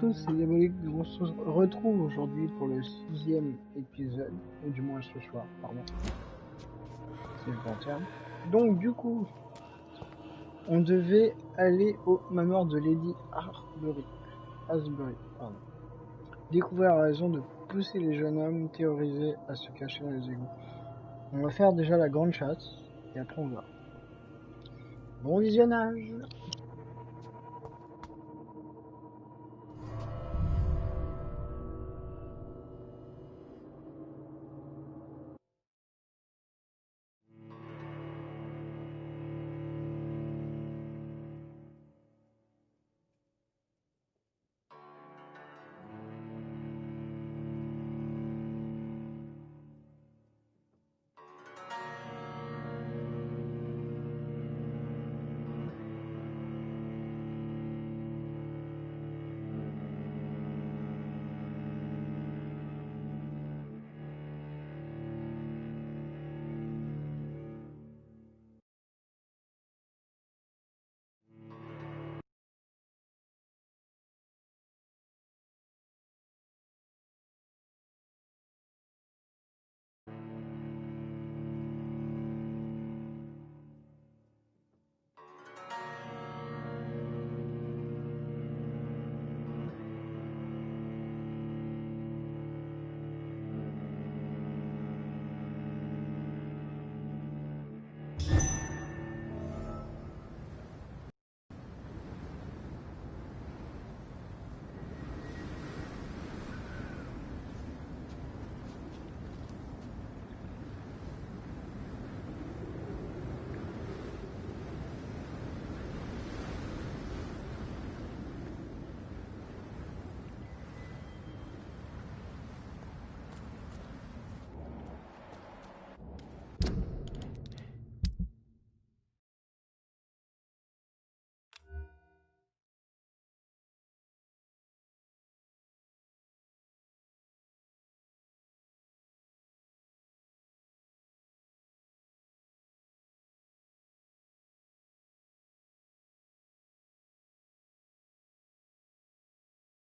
tous, c'est Diabolique. On se retrouve aujourd'hui pour le 6e épisode, ou du moins ce soir, pardon. C'est le bon terme. Donc du coup, on devait aller au manoir de Lady Asbury, pardon. Découvrir la raison de pousser les jeunes hommes théorisés à se cacher dans les égouts. On va faire déjà la grande chasse, et après on va. Bon visionnage!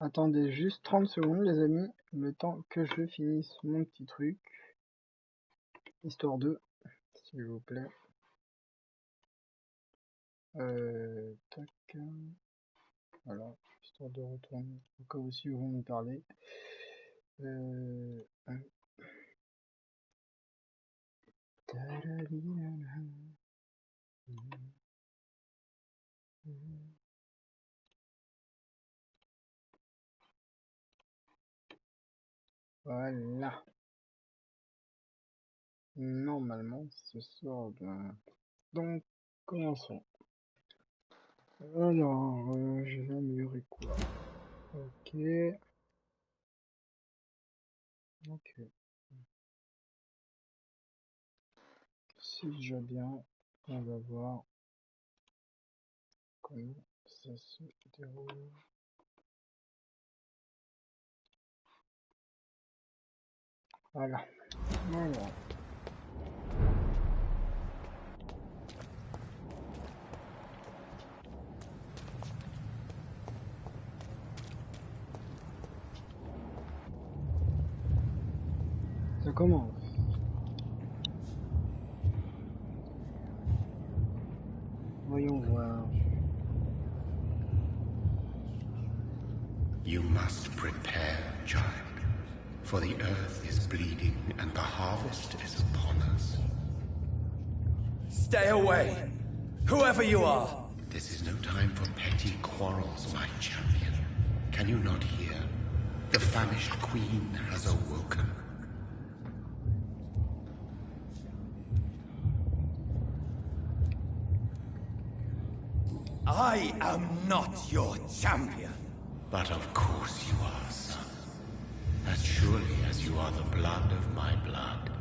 Attendez juste 30 secondes les amis, le temps que je finisse mon petit truc. Histoire de, s'il vous plaît. Tac. Voilà, histoire de retourner. Au cas où si vous me parlez. Voilà. Normalement, ce sort bien. Donc, commençons. Alors, je vais améliorer quoi? Ok. Ok. C'est déjà bien. On va voir comment ça se déroule. Voilà. Voilà. Ça commence. Voyons voir. You must prepare, child, for the earth is bleeding and the harvest is upon us. Stay away, whoever you are. This is no time for petty quarrels, my champion. Can you not hear? The famished queen has awoken. I am not your champion. But of course you are, son. As surely as you are the blood of my blood.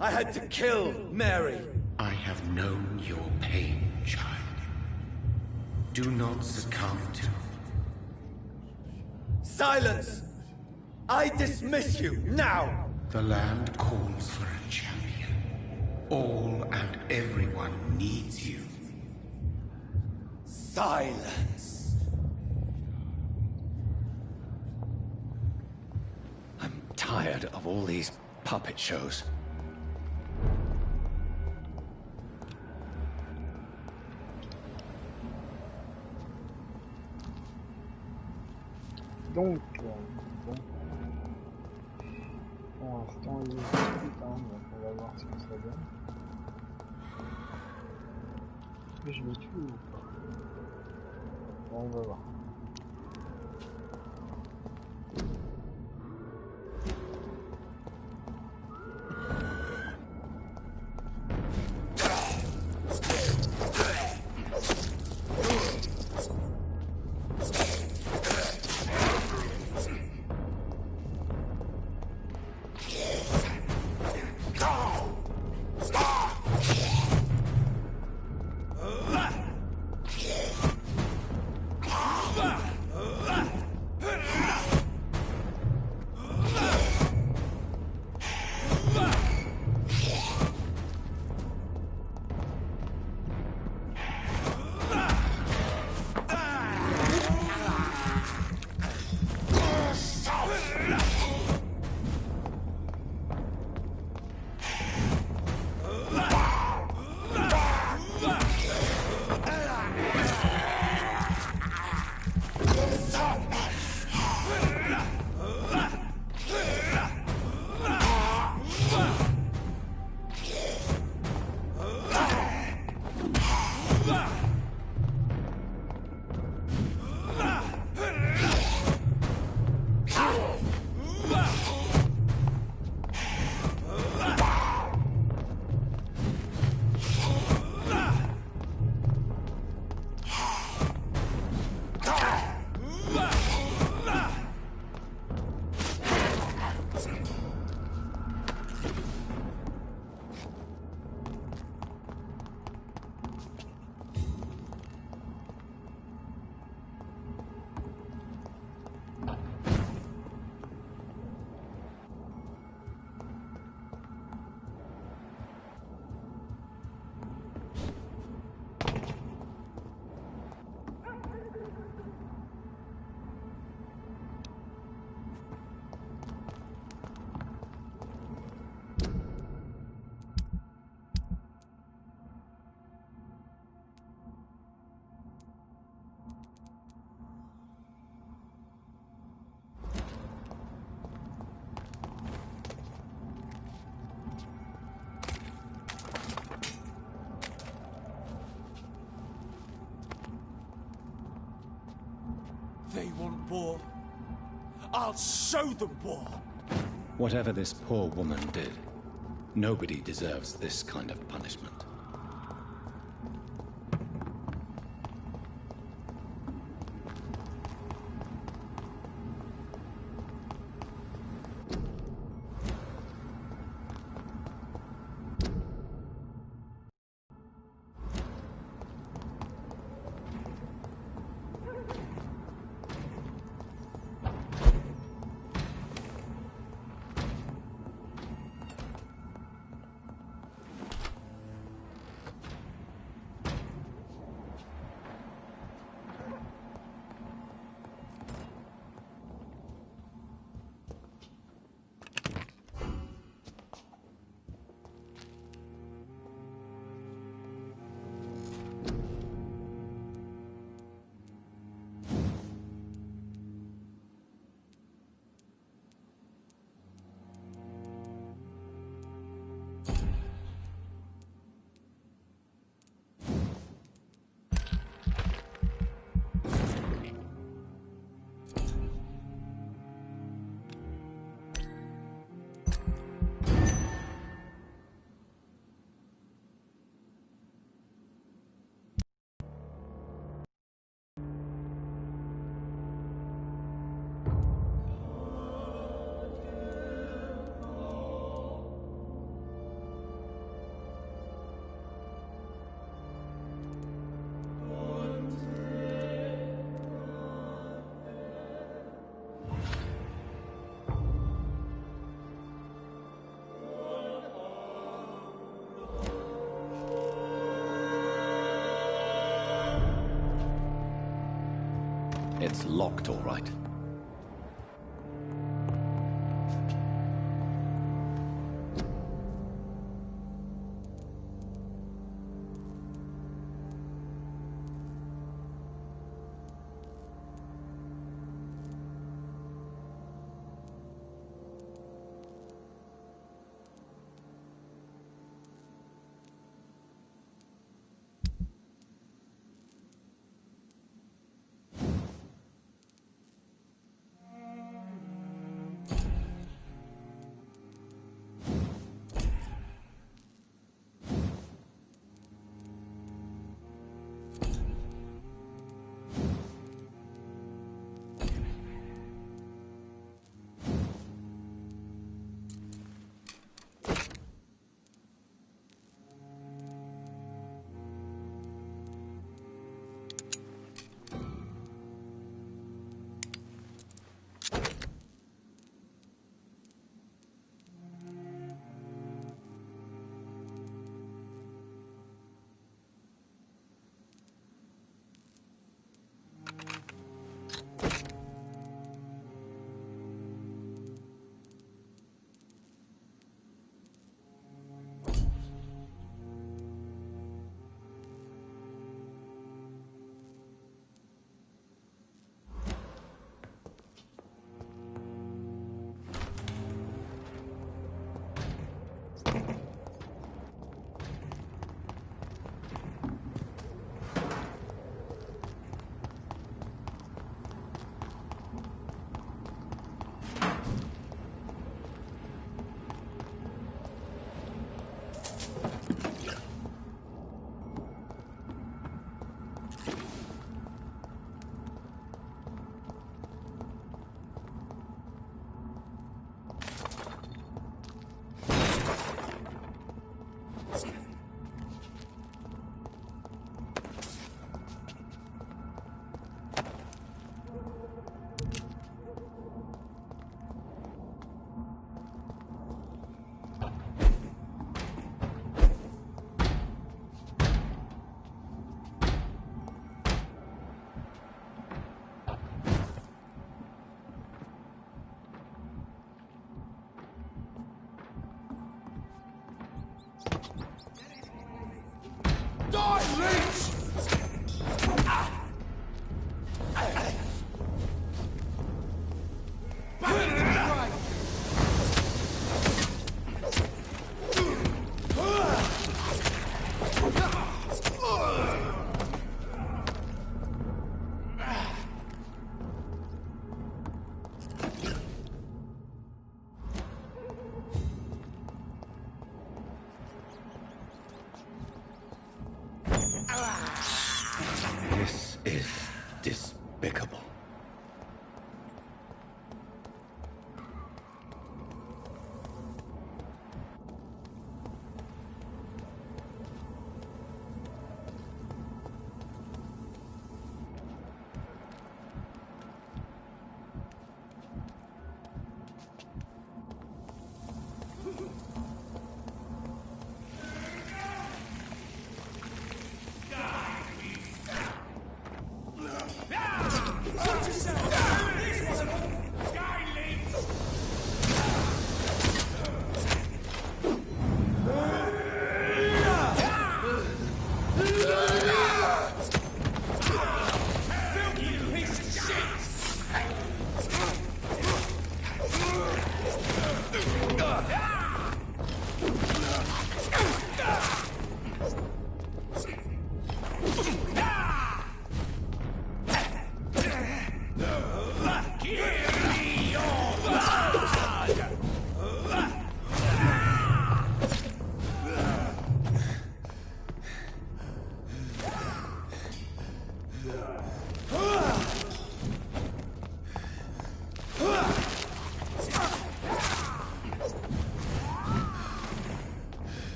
I had to kill Mary. I have known your pain, child. Do not succumb to... Silence! I dismiss you, now! The land calls for a champion. All and everyone needs you. Silence! tired of all these puppet shows. Donc, bon. Pour l'instant, il est vite, hein, donc on va voir ce que ça donne. Est-ce que je le tue ou pas? Bon, on va voir. They want war. I'll show them war. Whatever this poor woman did, nobody deserves this kind of punishment. It's locked, all right.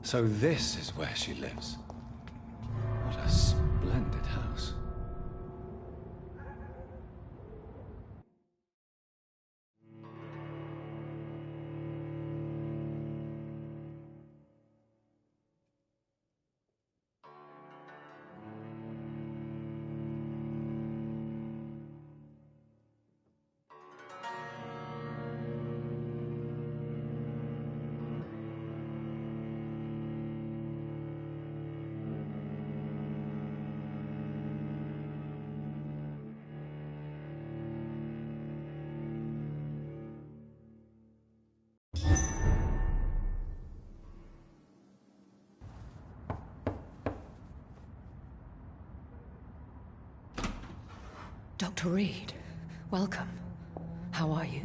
So this is where she lives. What a splendid house. Dr. Reed, welcome. How are you?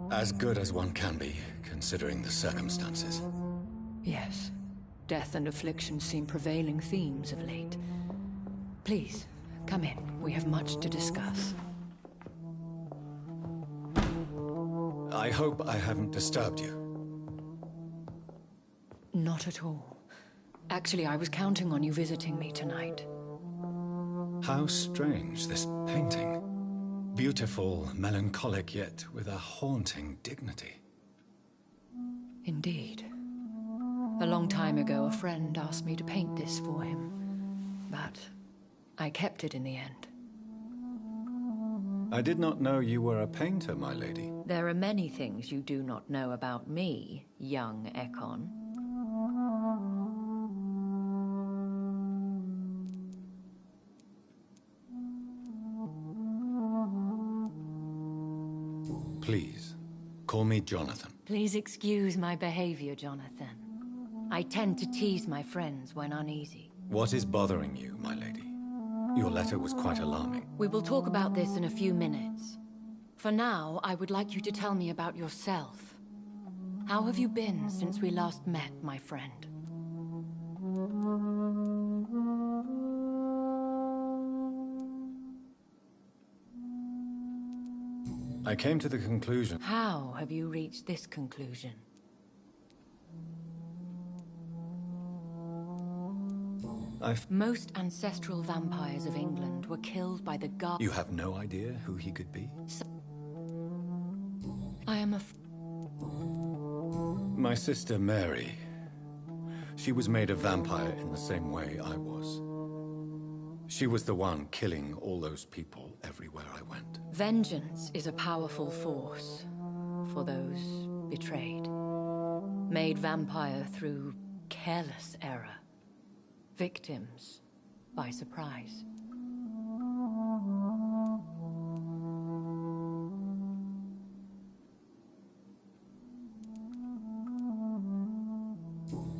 As good as one can be, considering the circumstances. Yes. Death and affliction seem prevailing themes of late. Please, come in. We have much to discuss. I hope I haven't disturbed you. Not at all. Actually, I was counting on you visiting me tonight. How strange, this painting. Beautiful, melancholic, yet with a haunting dignity. Indeed. A long time ago, a friend asked me to paint this for him, but I kept it in the end. I did not know you were a painter, my lady. There are many things you do not know about me, young Ekon. Please, call me Jonathan. Please excuse my behavior, Jonathan. I tend to tease my friends when uneasy. What is bothering you, my lady? Your letter was quite alarming. We will talk about this in a few minutes. For now, I would like you to tell me about yourself. How have you been since we last met, my friend? I came to the conclusion... How have you reached this conclusion? Most ancestral vampires of England were killed by the guard... You have no idea who he could be? I am a... My sister Mary. She was made a vampire in the same way I was. She was the one killing all those people everywhere I went. Vengeance is a powerful force for those betrayed. Made vampire through careless error. Victims by surprise.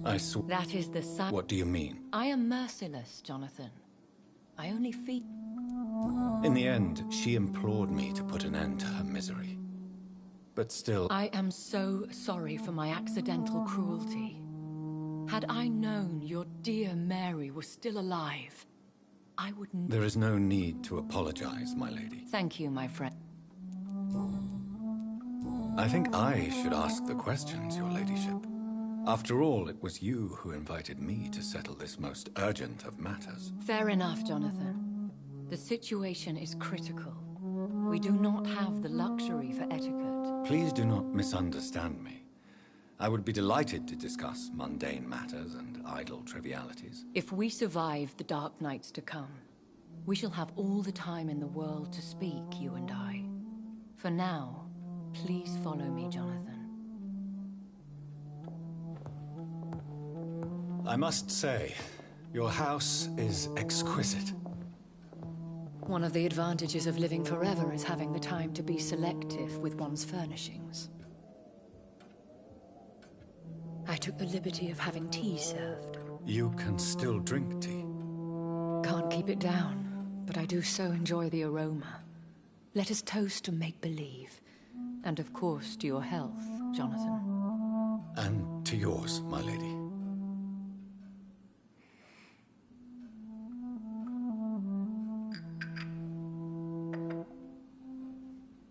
I saw... That is the sign. What do you mean? I am merciless, Jonathan. I only feed... In the end, she implored me to put an end to her misery. But still... I am so sorry for my accidental cruelty. Had I known your dear Mary was still alive, I would... There is no need to apologize, my lady. Thank you, my friend. I think I should ask the questions, your ladyship. After all, it was you who invited me to settle this most urgent of matters. Fair enough, Jonathan. The situation is critical. We do not have the luxury for etiquette. Please do not misunderstand me. I would be delighted to discuss mundane matters and idle trivialities. If we survive the dark nights to come, we shall have all the time in the world to speak, you and I. For now, please follow me, Jonathan. I must say, your house is exquisite. One of the advantages of living forever is having the time to be selective with one's furnishings. I took the liberty of having tea served. You can still drink tea. Can't keep it down, but I do so enjoy the aroma. Let us toast to make-believe. And of course, to your health, Jonathan. And to yours, my lady.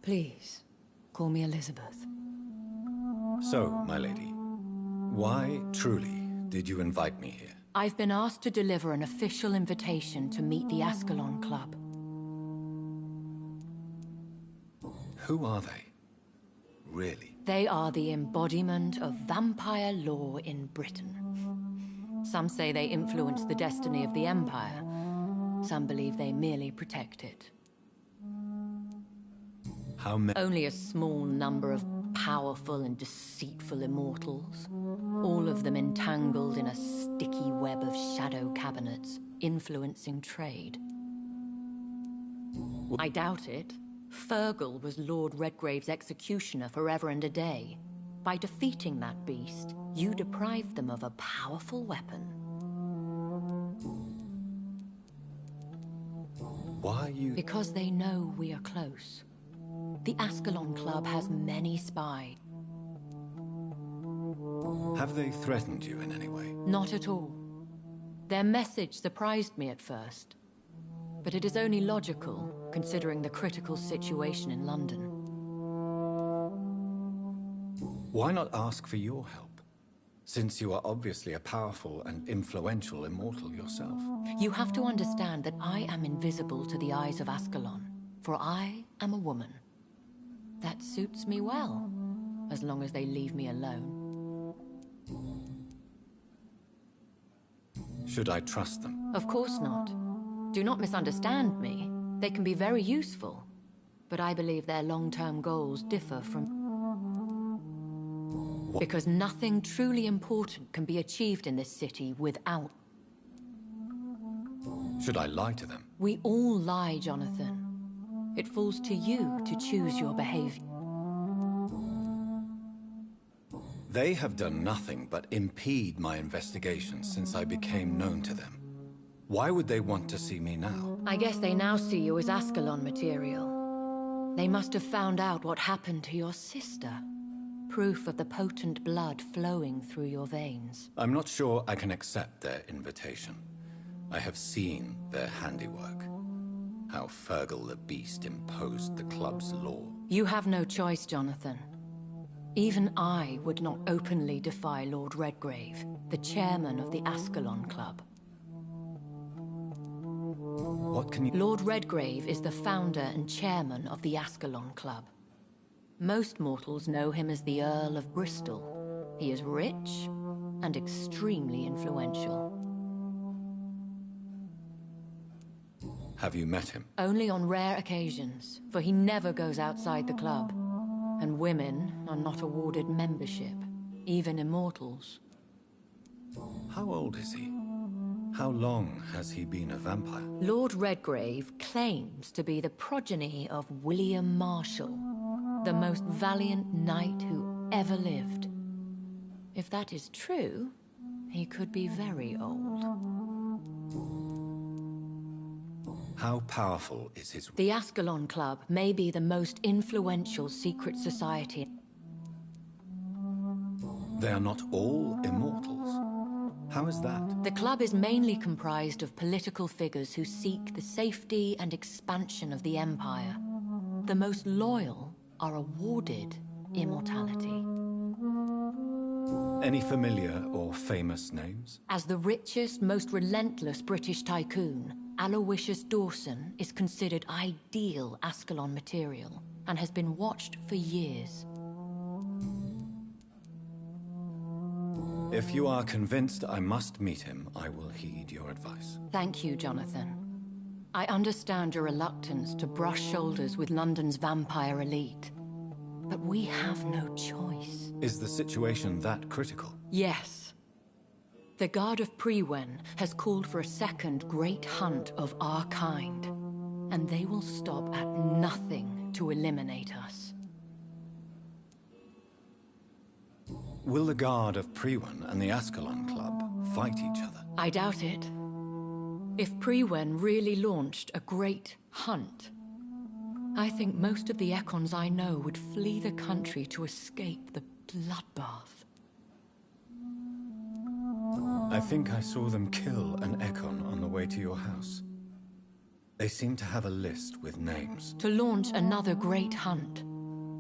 Please, call me Elizabeth. So, my lady, why truly Did you invite me here? I've been asked to deliver an official invitation to meet the Ascalon Club. Who are they? Really? They are the embodiment of vampire law in Britain. Some say they influence the destiny of the Empire. Some believe they merely protect it. How many? Only a small number of powerful and deceitful immortals, all of them entangled in a sticky web of shadow cabinets, influencing trade. I doubt it. Fergal was Lord Redgrave's executioner forever and a day. By defeating that beast, you deprived them of a powerful weapon. Why are you... Because they know we are close. The Ascalon Club has many spies. Have they threatened you in any way? Not at all. Their message surprised me at first. But it is only logical, considering the critical situation in London. Why not ask for your help? Since you are obviously a powerful and influential immortal yourself. You have to understand that I am invisible to the eyes of Ascalon, for I am a woman. That suits me well, as long as they leave me alone. Should I trust them? Of course not. Do not misunderstand me. They can be very useful, but I believe their long-term goals differ from... Because nothing truly important can be achieved in this city without... Should I lie to them? We all lie, Jonathan. It falls to you to choose your behavior. They have done nothing but impede my investigations since I became known to them. Why would they want to see me now? I guess they now see you as Ascalon material. They must have found out what happened to your sister. Proof of the potent blood flowing through your veins. I'm not sure I can accept their invitation. I have seen their handiwork. How Fergal the Beast imposed the club's law. You have no choice, Jonathan. Even I would not openly defy Lord Redgrave, the chairman of the Ascalon Club. What can you... Lord Redgrave is the founder and chairman of the Ascalon Club. Most mortals know him as the Earl of Bristol. He is rich and extremely influential. Have you met him? Only on rare occasions, for he never goes outside the club. And women are not awarded membership, even immortals. How old is he? How long has he been a vampire? Lord Redgrave claims to be the progeny of William Marshall, the most valiant knight who ever lived. If that is true, he could be very old. How powerful is his... The Ascalon Club may be the most influential secret society. They are not all immortals. How is that? The club is mainly comprised of political figures who seek the safety and expansion of the Empire. The most loyal are awarded immortality. Any familiar or famous names? As the richest, most relentless British tycoon, Aloysius Dawson is considered ideal Ascalon material and has been watched for years. If you are convinced I must meet him, I will heed your advice. Thank you, Jonathan. I understand your reluctance to brush shoulders with London's vampire elite, but we have no choice. Is the situation that critical? Yes. The Guard of Prewen has called for a second great hunt of our kind, and they will stop at nothing to eliminate us. Will the Guard of Prewen and the Ascalon Club fight each other? I doubt it. If Prewen really launched a great hunt, I think most of the Econs I know would flee the country to escape the bloodbath. I think I saw them kill an Econ on the way to your house. They seem to have a list with names. To launch another great hunt,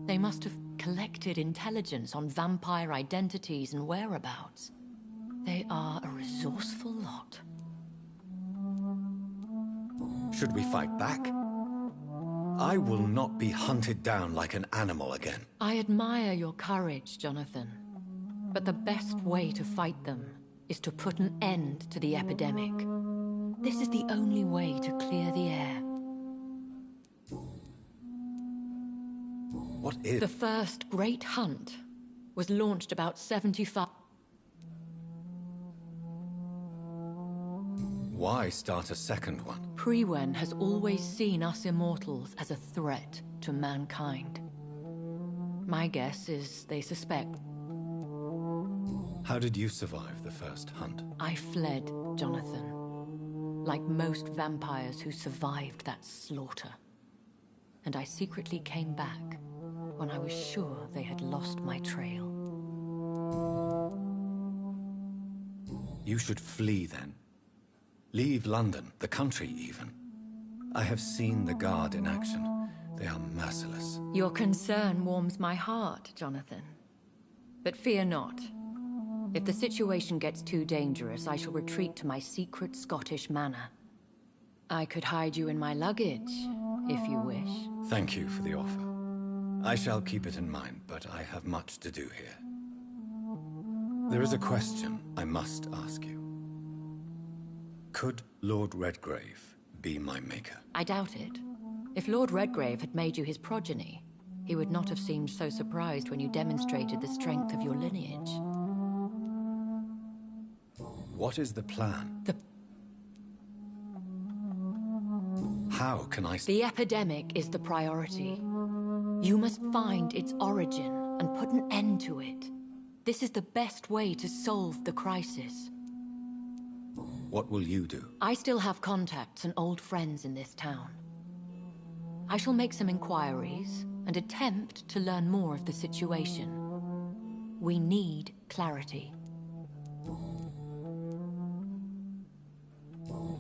they must have collected intelligence on vampire identities and whereabouts. They are a resourceful lot. Should we fight back? I will not be hunted down like an animal again. I admire your courage, Jonathan. But the best way to fight them is to put an end to the epidemic. This is the only way to clear the air. What is... The first great hunt was launched about 75... Why start a second one? Priwen has always seen us immortals as a threat to mankind. My guess is they suspect... How did you survive the first hunt? I fled, Jonathan. Like most vampires who survived that slaughter. And I secretly came back when I was sure they had lost my trail. You should flee then. Leave London, the country even. I have seen the Guard in action. They are merciless. Your concern warms my heart, Jonathan. But fear not. If the situation gets too dangerous, I shall retreat to my secret Scottish manor. I could hide you in my luggage, if you wish. Thank you for the offer. I shall keep it in mind, but I have much to do here. There is a question I must ask you. Could Lord Redgrave be my maker? I doubt it. If Lord Redgrave had made you his progeny, he would not have seemed so surprised when you demonstrated the strength of your lineage. What is the plan? How can I... The epidemic is the priority. You must find its origin and put an end to it. This is the best way to solve the crisis. What will you do? I still have contacts and old friends in this town. I shall make some inquiries and attempt to learn more of the situation. We need clarity.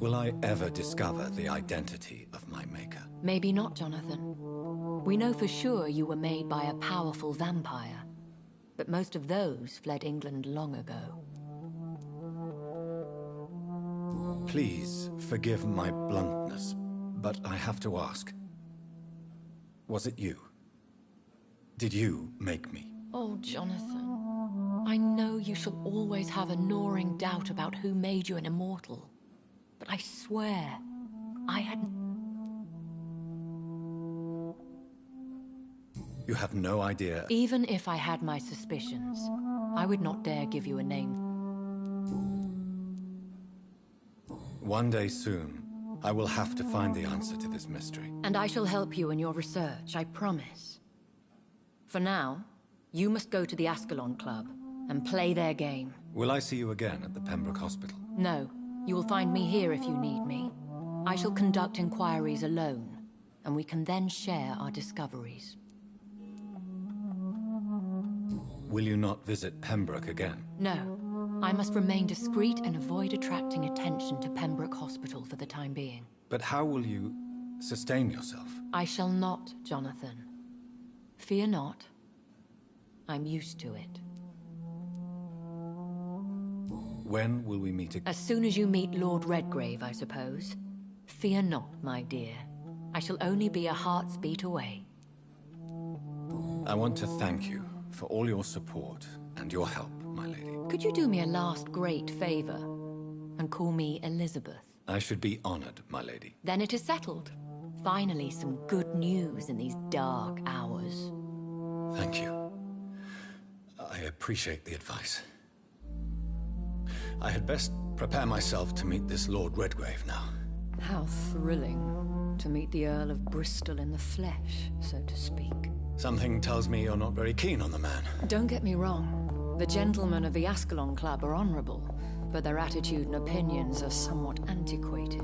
Will I ever discover the identity of my maker? Maybe not, Jonathan. We know for sure you were made by a powerful vampire, but most of those fled England long ago. Please forgive my bluntness, but I have to ask. Was it you? Did you make me? Oh, Jonathan. I know you shall always have a gnawing doubt about who made you an immortal. But I swear, I hadn't... You have no idea... Even if I had my suspicions, I would not dare give you a name. One day soon, I will have to find the answer to this mystery. And I shall help you in your research, I promise. For now, you must go to the Ascalon Club and play their game. Will I see you again at the Pembroke Hospital? No. You will find me here if you need me. I shall conduct inquiries alone, and we can then share our discoveries. Will you not visit Pembroke again? No. I must remain discreet and avoid attracting attention to Pembroke Hospital for the time being. But how will you sustain yourself? I shall not, Jonathan. Fear not. I'm used to it. When will we meet again? As soon as you meet Lord Redgrave, I suppose. Fear not, my dear. I shall only be a heart's beat away. I want to thank you for all your support and your help, my lady. Could you do me a last great favor and call me Elizabeth? I should be honored, my lady. Then it is settled. Finally, some good news in these dark hours. Thank you. I appreciate the advice. I had best prepare myself to meet this Lord Redgrave now. How thrilling to meet the Earl of Bristol in the flesh, so to speak. Something tells me you're not very keen on the man. Don't get me wrong. The gentlemen of the Ascalon Club are honorable, but their attitude and opinions are somewhat antiquated.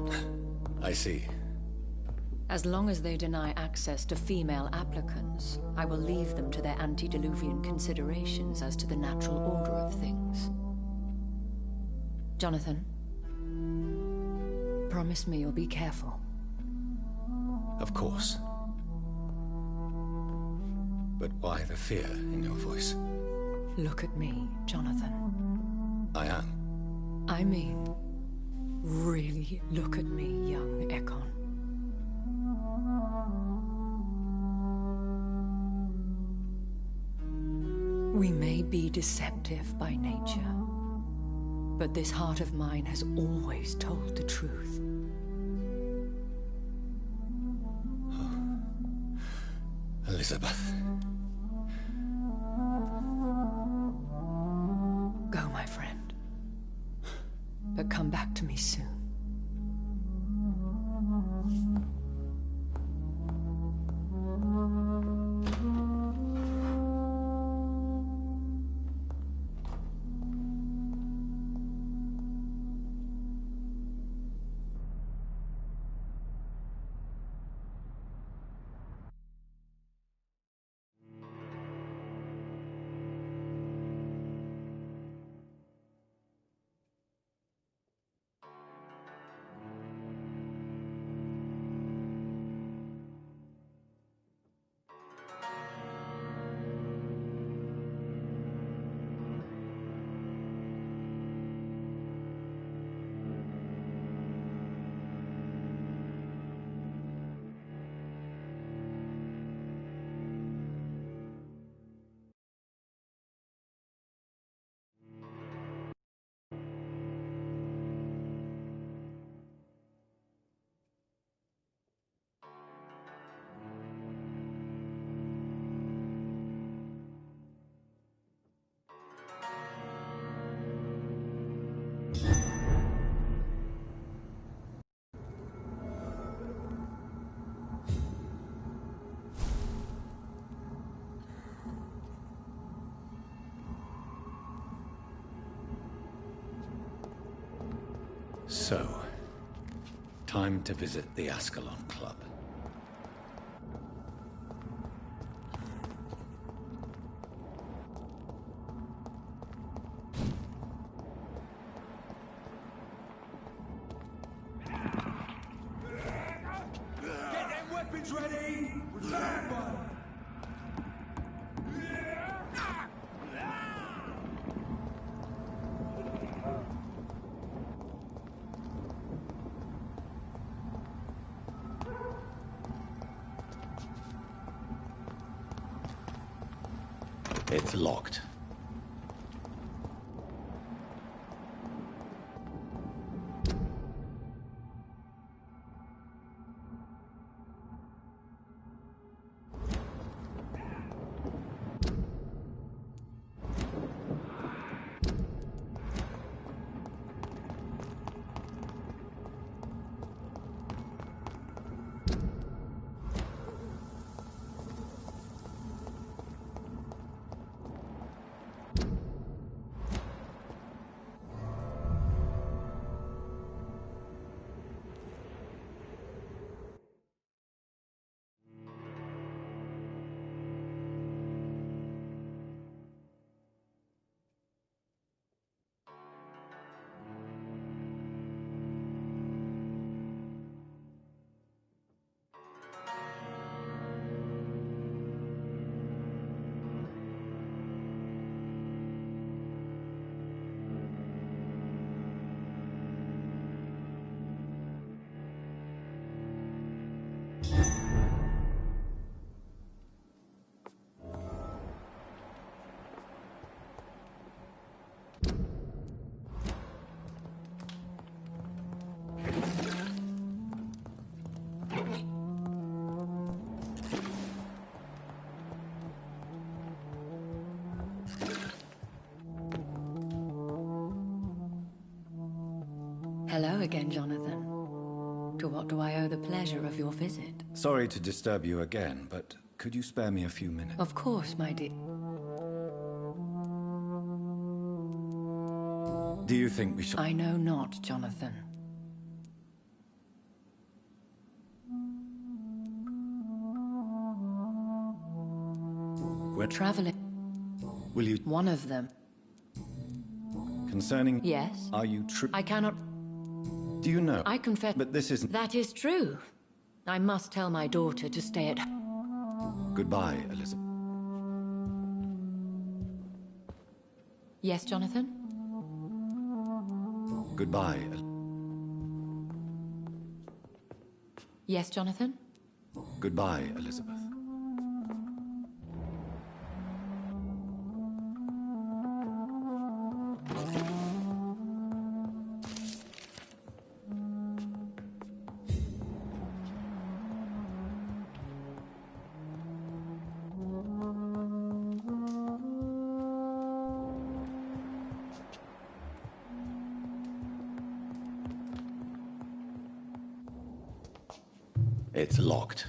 I see. As long as they deny access to female applicants, I will leave them to their antediluvian considerations as to the natural order of things. Jonathan, promise me you'll be careful. Of course. But why the fear in your voice? Look at me, Jonathan. I am. I mean, really look at me, young Ekon. We may be deceptive by nature, but this heart of mine has always told the truth. Elizabeth. Go, my friend. But come back to me soon. So, time to visit the Ascalon Club. Get them weapons ready! Stand by! It's locked. Hello again, Jonathan. To what do I owe the pleasure of your visit? Sorry to disturb you again, but could you spare me a few minutes? Of course, my dear. Do you think we should... I know not, Jonathan. We're Traveling. Will you... One of them. Concerning... Yes? Are you true? I cannot... Do you know? I confess... But this isn't... That is true. I must tell my daughter to stay at home. Goodbye, Elizabeth. Yes, Jonathan? Goodbye. Yes, Jonathan? Goodbye, Elizabeth. It's locked.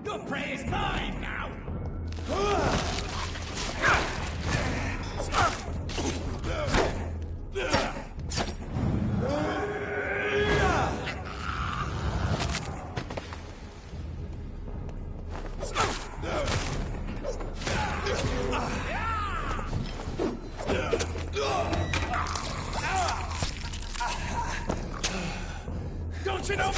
Your prey is mine now! Don't you know?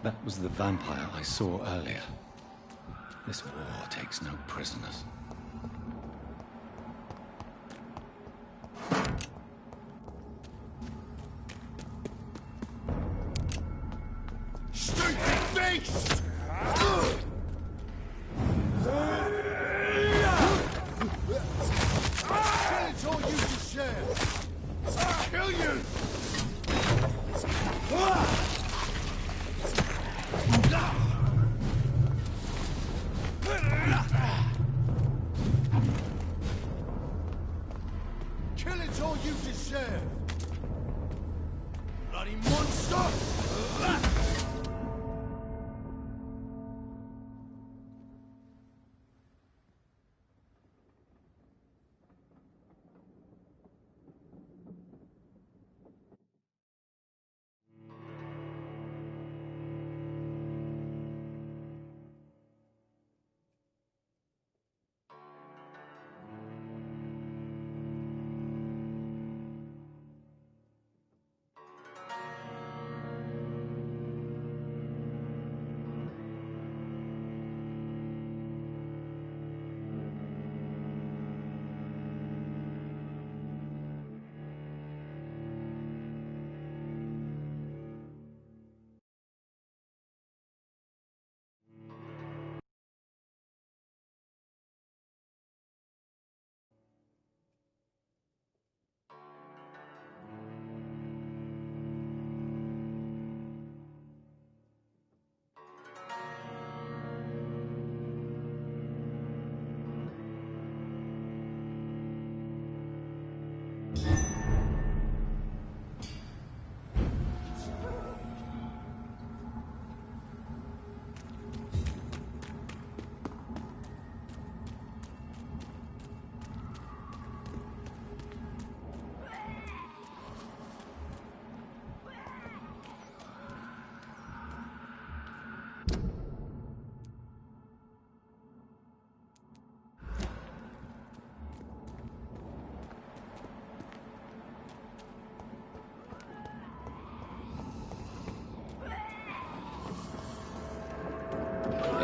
That was the vampire I saw earlier. This war takes no prisoners. Stupid beast! It's all you to share. I'll kill you! Killing's all you deserve. Bloody monster!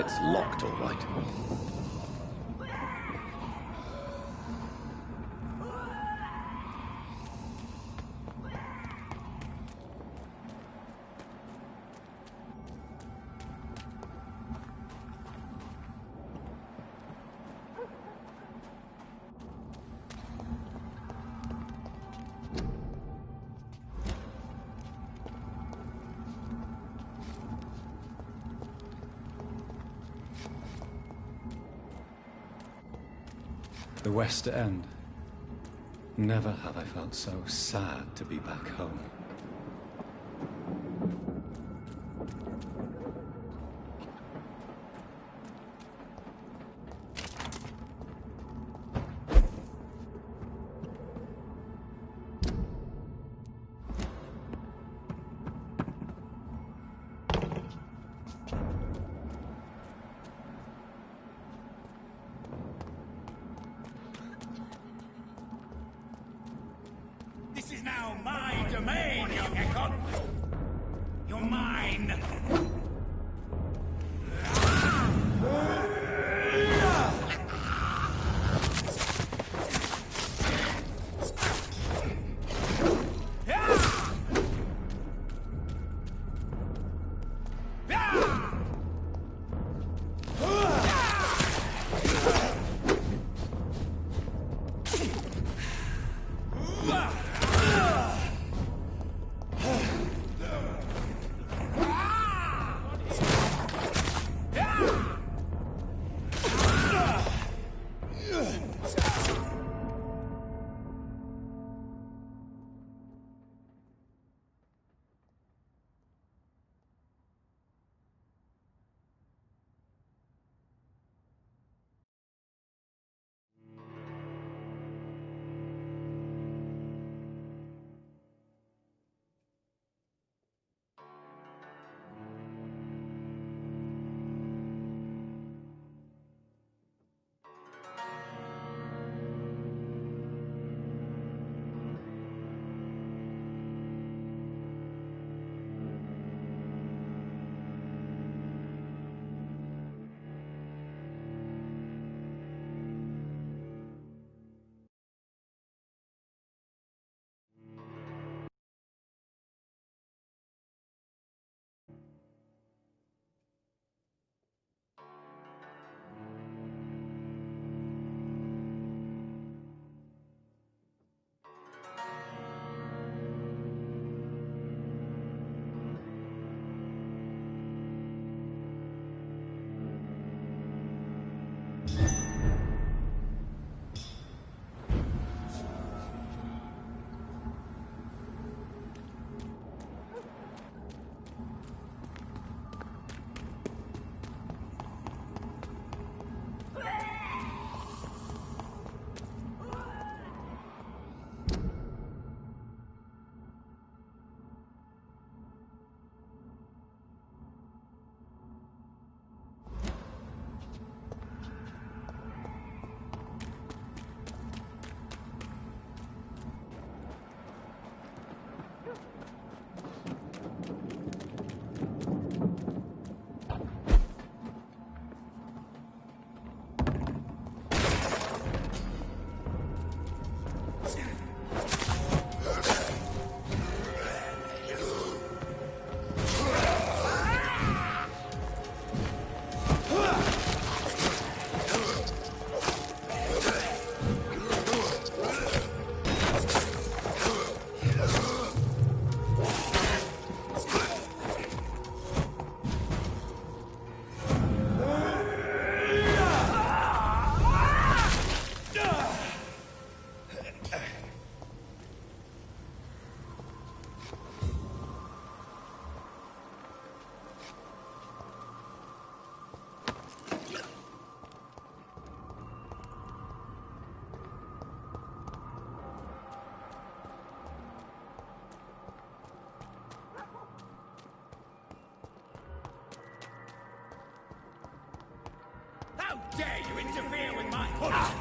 It's locked, all right. The West End. Never have I felt so sad to be back home. This is now my domain, young Ekon. You're mine. dare you interfere with my hood?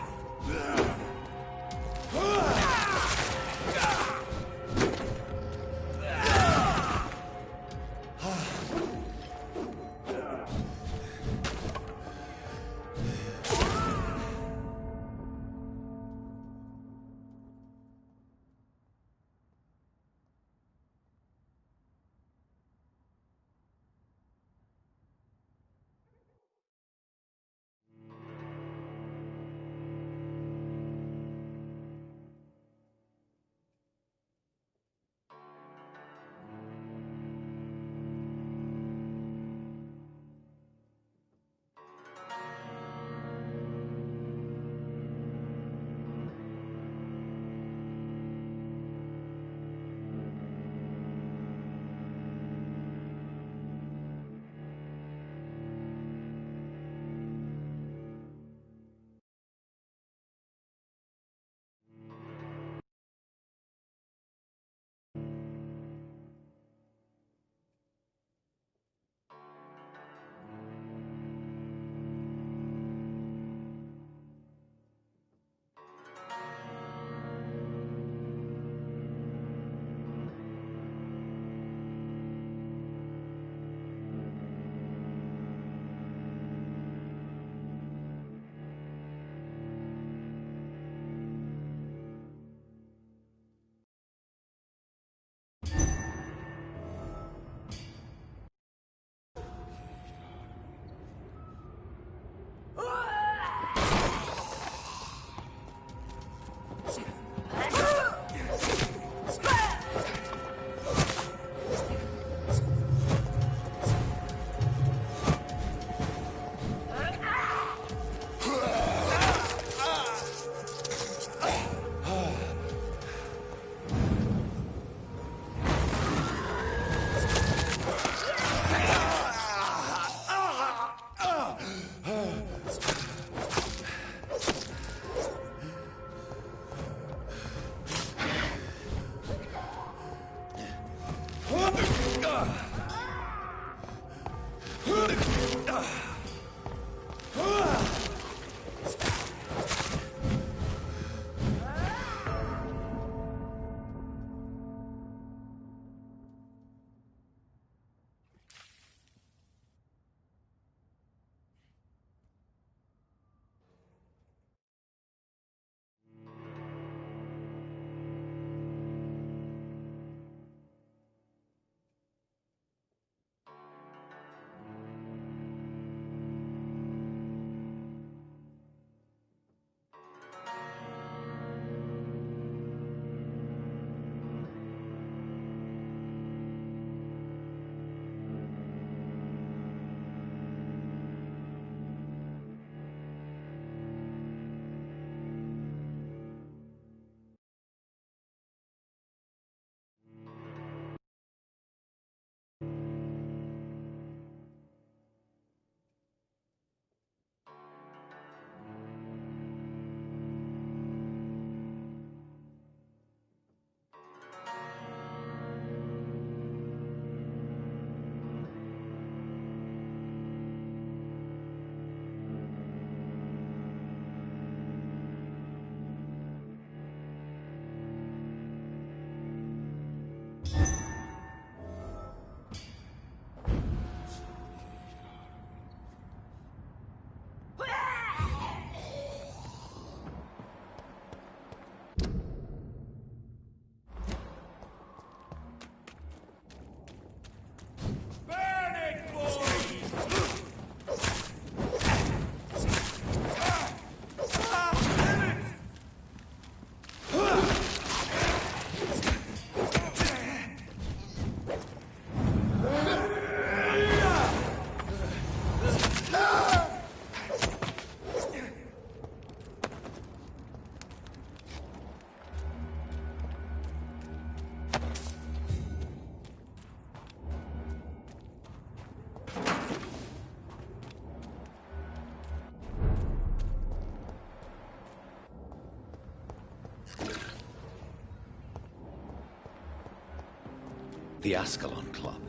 The Ascalon Club,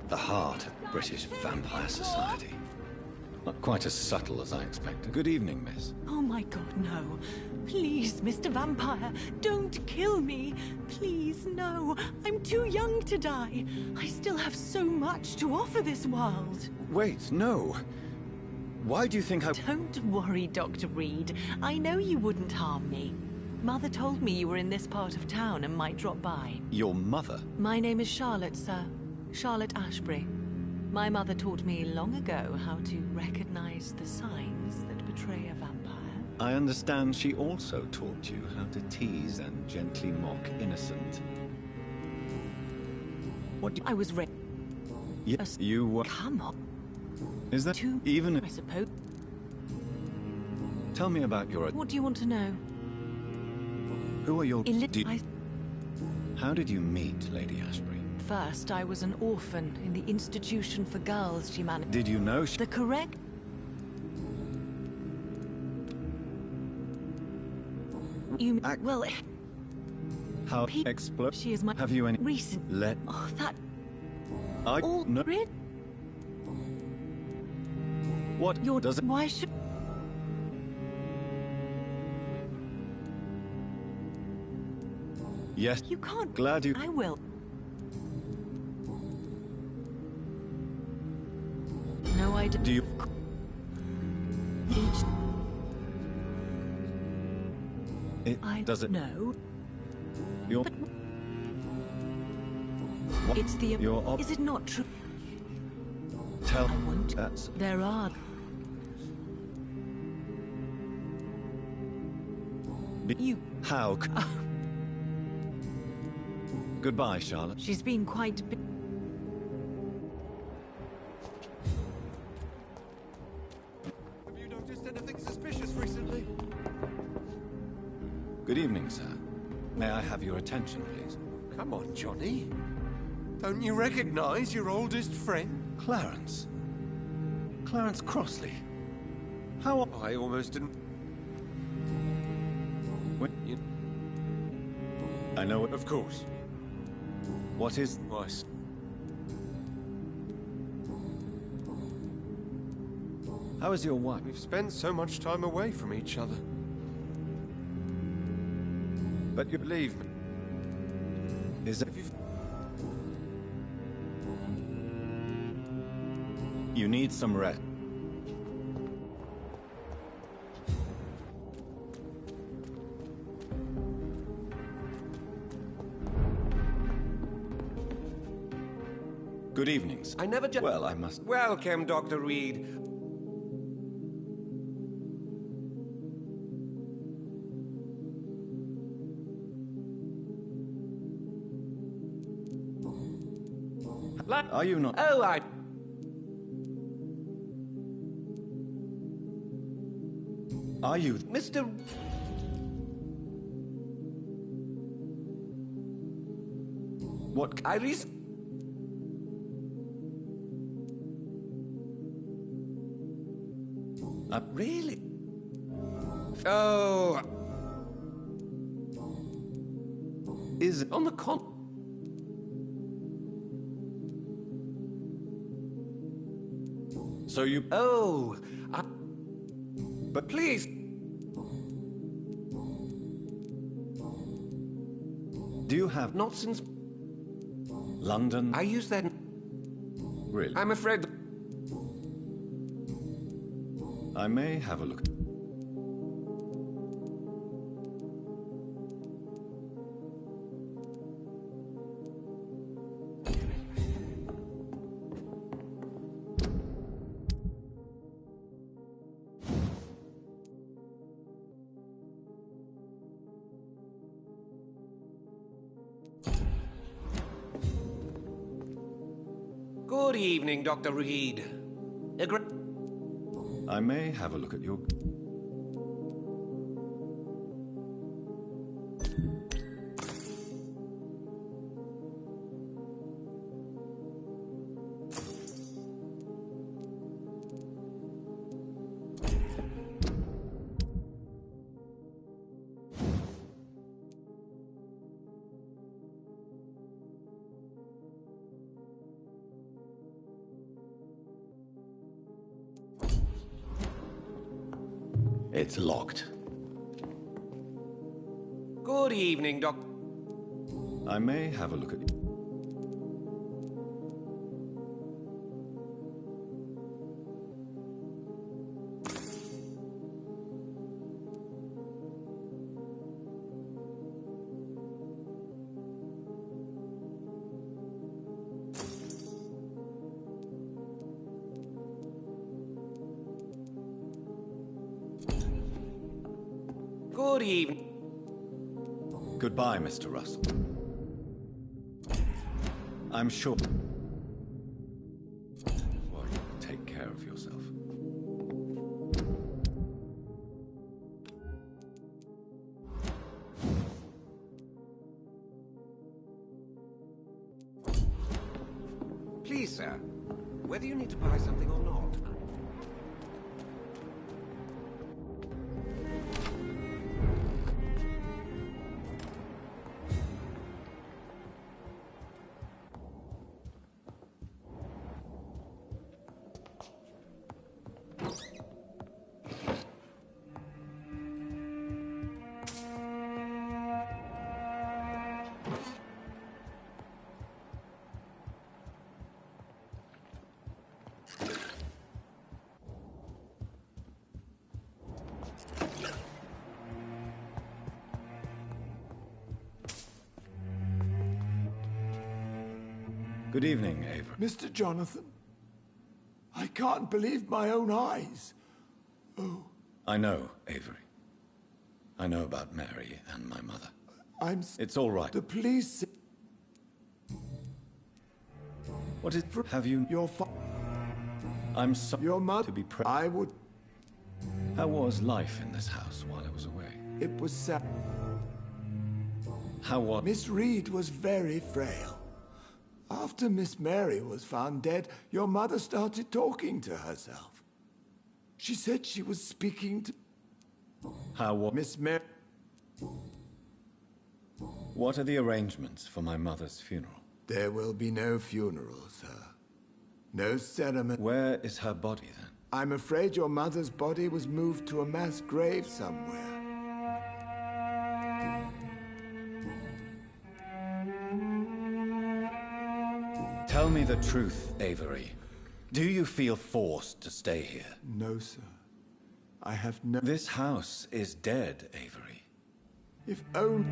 the heart of British vampire society. Not quite as subtle as I expected. Good evening, miss. Oh my god, no. Please, Mr. Vampire, don't kill me. Please, no. I'm too young to die. I still have so much to offer this world. Wait, no. Why do you think I... Don't worry, Dr. Reed. I know you wouldn't harm me. Mother told me you were in this part of town and might drop by. Your mother? My name is Charlotte, sir. Charlotte Ashbury. My mother taught me long ago how to recognize the signs that betray a vampire. I understand she also taught you how to tease and gently mock innocent. What do I was raised... Yes, you were... Come on. Is that even... I suppose... Tell me about your... What do you want to know? Who are your... I... How did you meet Lady Ashbury? First, I was an orphan in the institution for girls she managed. Did you know The correct... You... Well... How explode? She is my... Have you any... Recent... Let... Oh, that... I... All... No... What Your... does it... Why should... Yes. You can't... Glad you... I will. No, I don't... Do you... Each... I... Does it... No. Your... But... What? It's the... Your... Is it not true? Tell... I won't. That's... There are... You... How... Goodbye, Charlotte. She's been quite... Have you noticed anything suspicious recently? Good evening, sir. May I have your attention, please? Come on, Johnny. Don't you recognize your oldest friend? Clarence. Clarence Crossley. How... I almost didn't... When... You... I know it... Of course. What is... Why, How is your wife? we've spent so much time away from each other. But you... Believe me. Is it... If you've... You need some rest. Good evenings. I never just... Well, I must... Welcome, Dr. Reed. Are you not... Oh, Are you... Mr... What... Iris... Really? Oh... Is it... On the con... So you... Oh... But... Please... Do you have... Not since... London... I use that... Really? I'm afraid... I may have a look. Good evening, Dr. Reed. I may have a look at your... It's locked. Good evening, Doc. I may have a look at you. Good evening. Goodbye, Mr. Russell. I'm sure... Well, take care of yourself. Please, sir, whether you need to buy something or not. Good evening, Avery. Mr. Jonathan, I can't believe my own eyes. Oh, I know, Avery. I know about Mary and my mother. It's all right. The police... What is... Have you... Your I'm sorry Your mother... to be I would... How was life in this house while I was away? It was sad. How was... Miss Reed was very frail. After Miss Mary was found dead, your mother started talking to herself. She said she was speaking to... How was... Miss Mary... What are the arrangements for my mother's funeral? There will be no funeral, sir. No ceremony. Where is her body, then? I'm afraid your mother's body was moved to a mass grave somewhere. Tell me the truth, Avery. Do you feel forced to stay here? No, sir. I have no... This house is dead, Avery. If only...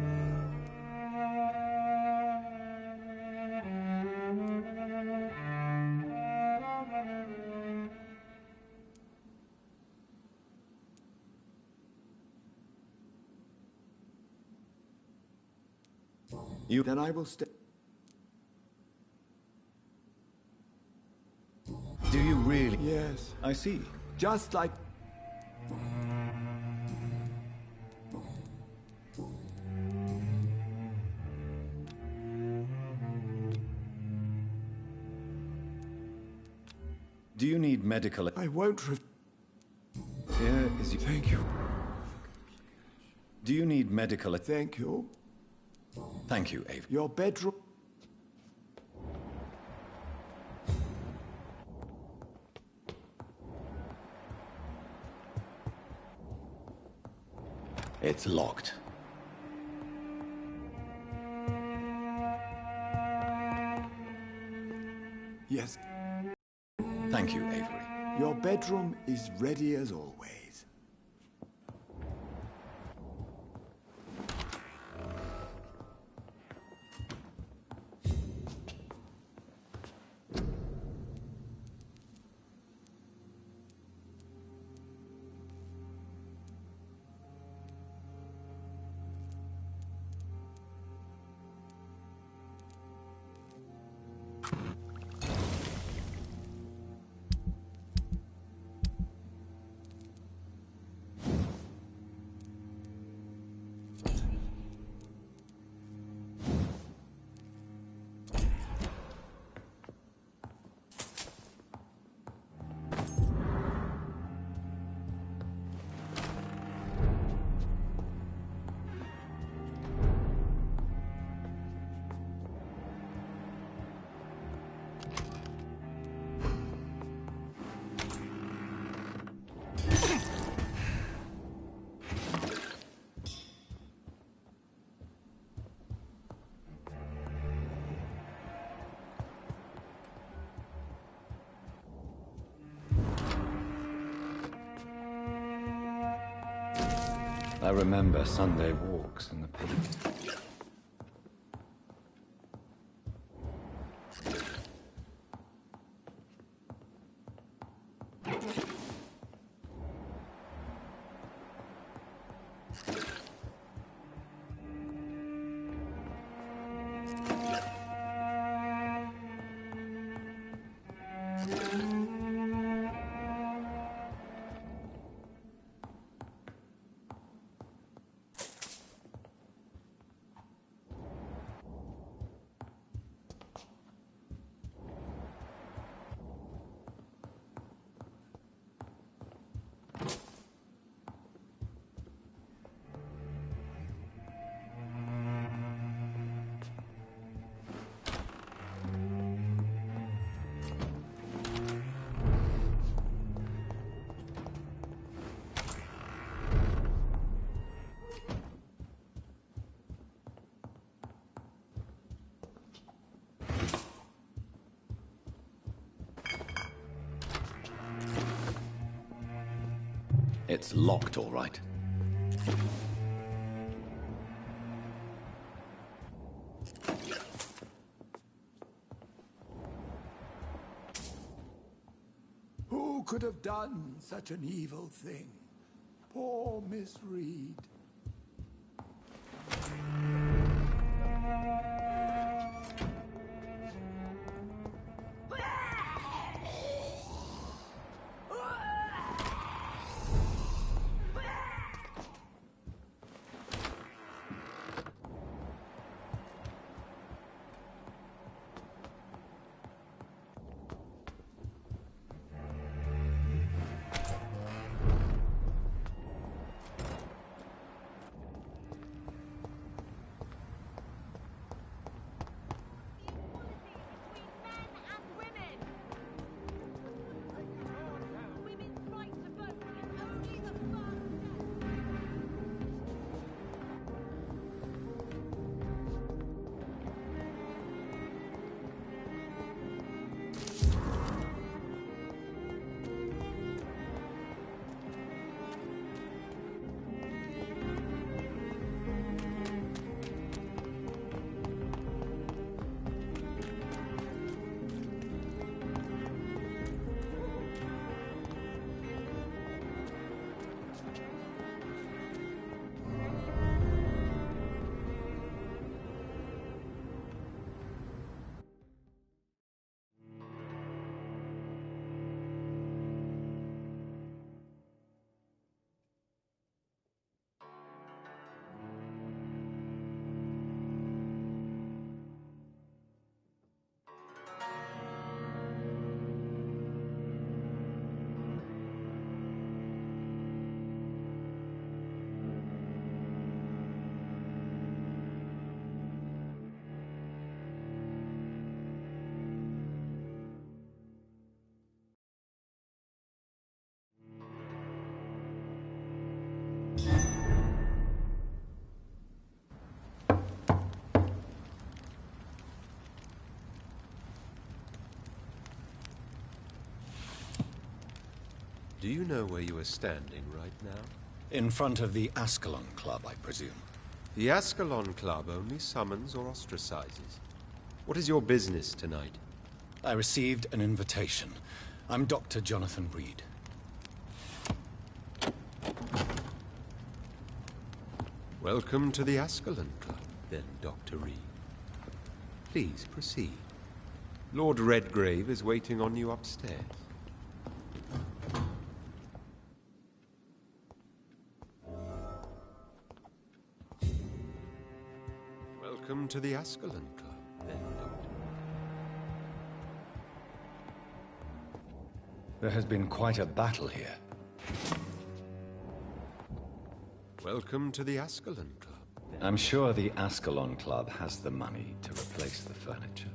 Then I will stay. Do you really? Yes. I see. Just like... Do you need medical... I won't Here is your... Thank you. Do you need medical... Thank you. Thank you, Avery. Your bedroom... It's locked. Yes. Thank you, Avery. Your bedroom is ready as always. I remember Sunday walks in the peak. It's locked, all right. Who could have done such an evil thing? Poor Miss Reed. Do you know where you are standing right now? In front of the Ascalon Club, I presume. The Ascalon Club only summons or ostracizes. What is your business tonight? I received an invitation. I'm Dr. Jonathan Reed. Welcome to the Ascalon Club, then, Dr. Reed. Please proceed. Lord Redgrave is waiting on you upstairs. Welcome to the Ascalon Club, then, Doctor. There has been quite a battle here. Welcome to the Ascalon Club. I'm sure the Ascalon Club has the money to replace the furniture.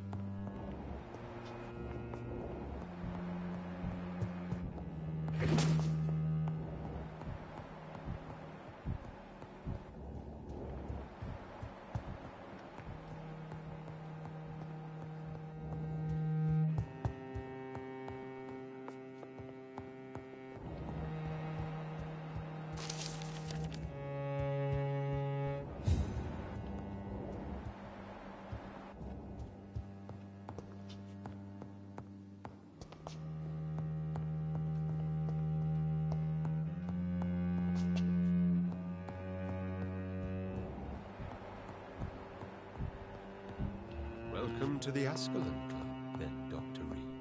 Welcome to the Ascalon Club, then, Dr. Reed.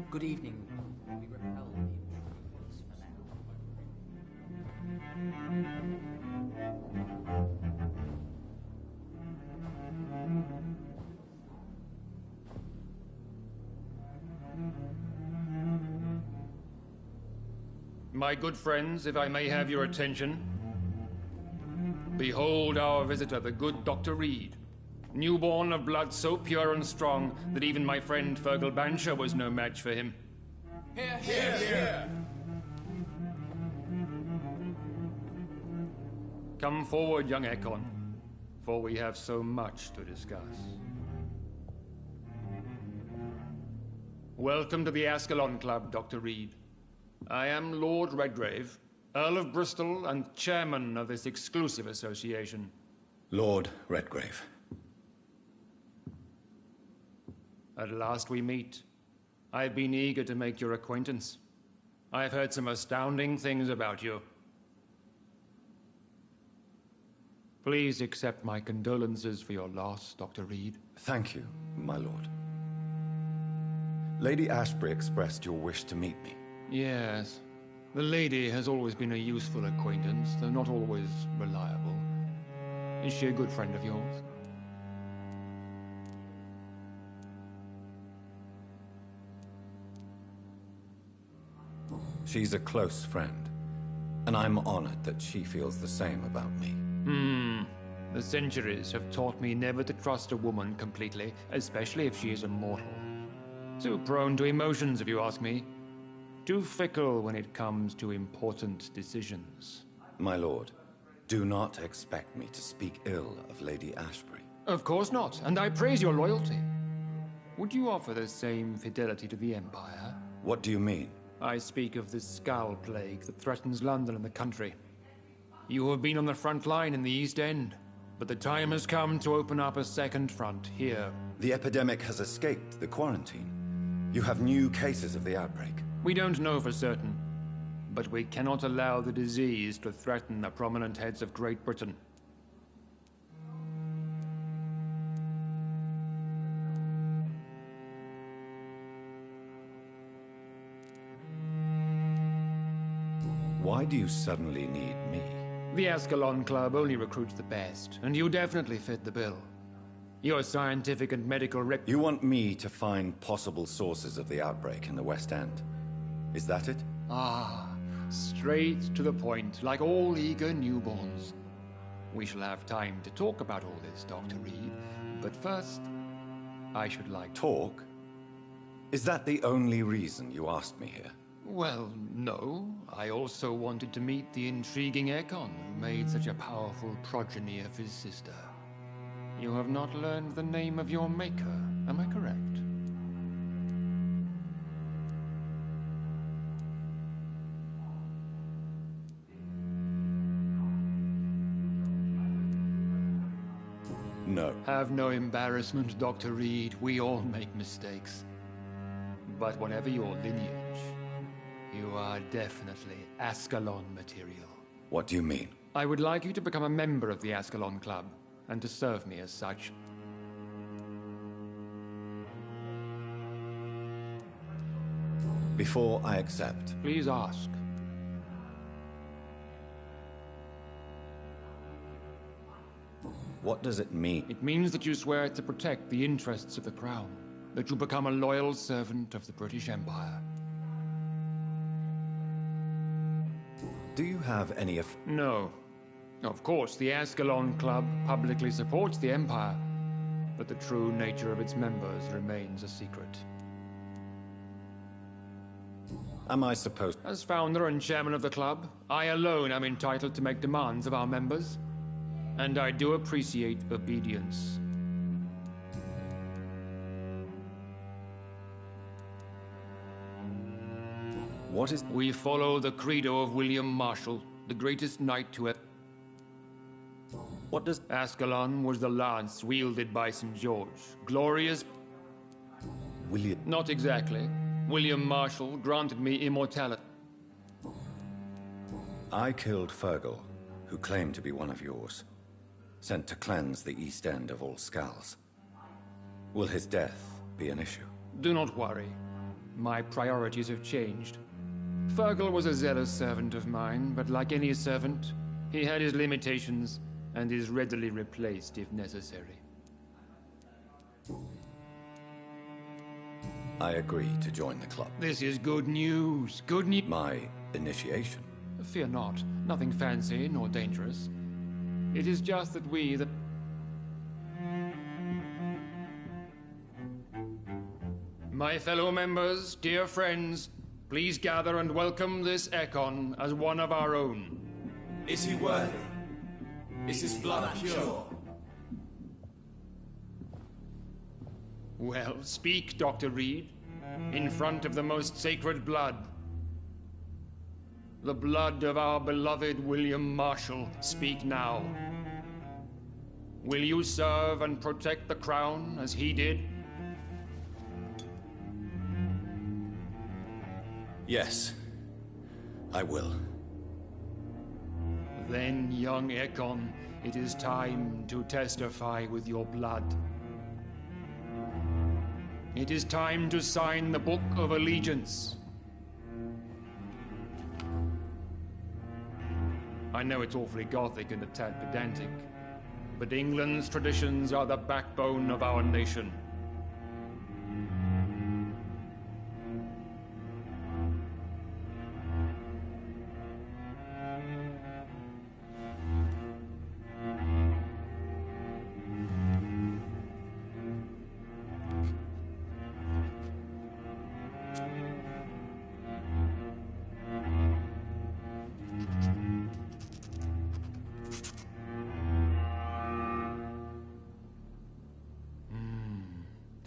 Good evening. We repel the intruders for now. My good friends, if I may have your attention. Behold our visitor, the good Dr. Reed. Newborn of blood so pure and strong that even my friend Fergal Bancher was no match for him. Hear, hear, hear! Come forward, young Ekon, for we have so much to discuss. Welcome to the Ascalon Club, Dr. Reed. I am Lord Redgrave, Earl of Bristol and chairman of this exclusive association. Lord Redgrave. At last we meet. I've been eager to make your acquaintance. I've heard some astounding things about you. Please accept my condolences for your loss, Dr. Reed. Thank you, my lord. Lady Ashbury expressed your wish to meet me. Yes. The lady has always been a useful acquaintance, though not always reliable. Is she a good friend of yours? She's a close friend, and I'm honored that she feels the same about me. The centuries have taught me never to trust a woman completely, especially if she is a mortal. Too prone to emotions, if you ask me. Too fickle when it comes to important decisions. My lord, do not expect me to speak ill of Lady Ashbury. Of course not, and I praise your loyalty. Would you offer the same fidelity to the Empire? What do you mean? I speak of the Skull Plague that threatens London and the country. You have been on the front line in the East End, but the time has come to open up a second front here. The epidemic has escaped the quarantine. You have new cases of the outbreak. We don't know for certain, but we cannot allow the disease to threaten the prominent heads of Great Britain. Why do you suddenly need me? The Ascalon Club only recruits the best, and you definitely fit the bill. Your scientific and medical You want me to find possible sources of the outbreak in the West End? Is that it? Ah, straight to the point, like all eager newborns. We shall have time to talk about all this, Dr. Reed, but first, I should like... Talk? Is that the only reason you asked me here? Well, no. I also wanted to meet the intriguing Ekon, who made such a powerful progeny of his sister. You have not learned the name of your maker, am I correct? No. Have no embarrassment, Dr. Reed. We all make mistakes. But whatever your lineage, you are definitely Ascalon material. What do you mean? I would like you to become a member of the Ascalon Club, and to serve me as such. Before I accept... Please ask. What does it mean? It means that you swear to protect the interests of the Crown. that you become a loyal servant of the British Empire. Do you have any No. Of course, the Ascalon Club publicly supports the Empire, but the true nature of its members remains a secret. Am I supposed... As founder and chairman of the club, I alone am entitled to make demands of our members, and I do appreciate obedience. What is... We follow the credo of William Marshall, the greatest knight to ever... What does... Ascalon was the lance wielded by St. George. Glorious... William... Not exactly. William Marshall granted me immortality. I killed Fergal, who claimed to be one of yours. Sent to cleanse the East End of all Skulls. Will his death be an issue? Do not worry. My priorities have changed. Fergal was a zealous servant of mine, but like any servant, he had his limitations and is readily replaced if necessary. I agree to join the club. This is good news. Good news. My initiation. Fear not. Nothing fancy nor dangerous. It is just that we, the... My fellow members, dear friends, please gather and welcome this Ekon as one of our own. Is he worthy? Is his blood pure? Well, speak, Dr. Reed, in front of the most sacred blood. The blood of our beloved William Marshall. Speak now. Will you serve and protect the crown as he did? Yes, I will. Then, young Ekon, it is time to testify with your blood. It is time to sign the Book of Allegiance. I know it's awfully gothic and a tad pedantic, but England's traditions are the backbone of our nation.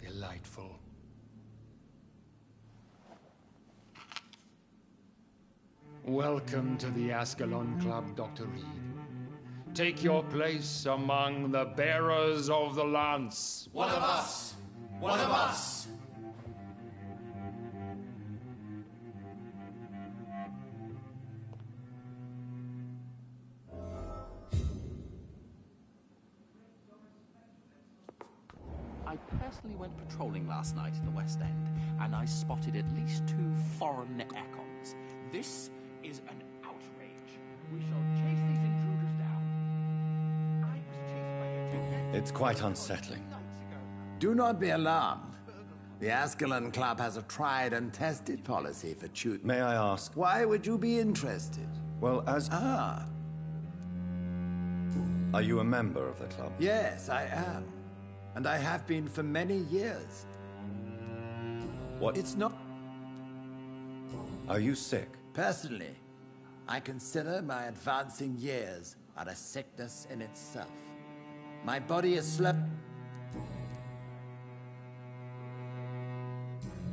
Delightful. Welcome to the Ascalon Club, Dr. Reed. Take your place among the bearers of the lance. One of us! One of us! I personally went patrolling last night in the West End, and I spotted at least 2 foreign Ekons. This is an outrage. We shall chase these intruders down. I was chased by a detective. It's quite unsettling. Do not be alarmed. The Ascalon Club has a tried and tested policy for shooting. May I ask? Why would you be interested? Well, as... Ah, Are you a member of the club? yes, I am. And I have been for many years. What? It's not... Are you sick? Personally, I consider my advancing years are a sickness in itself. My body is slept...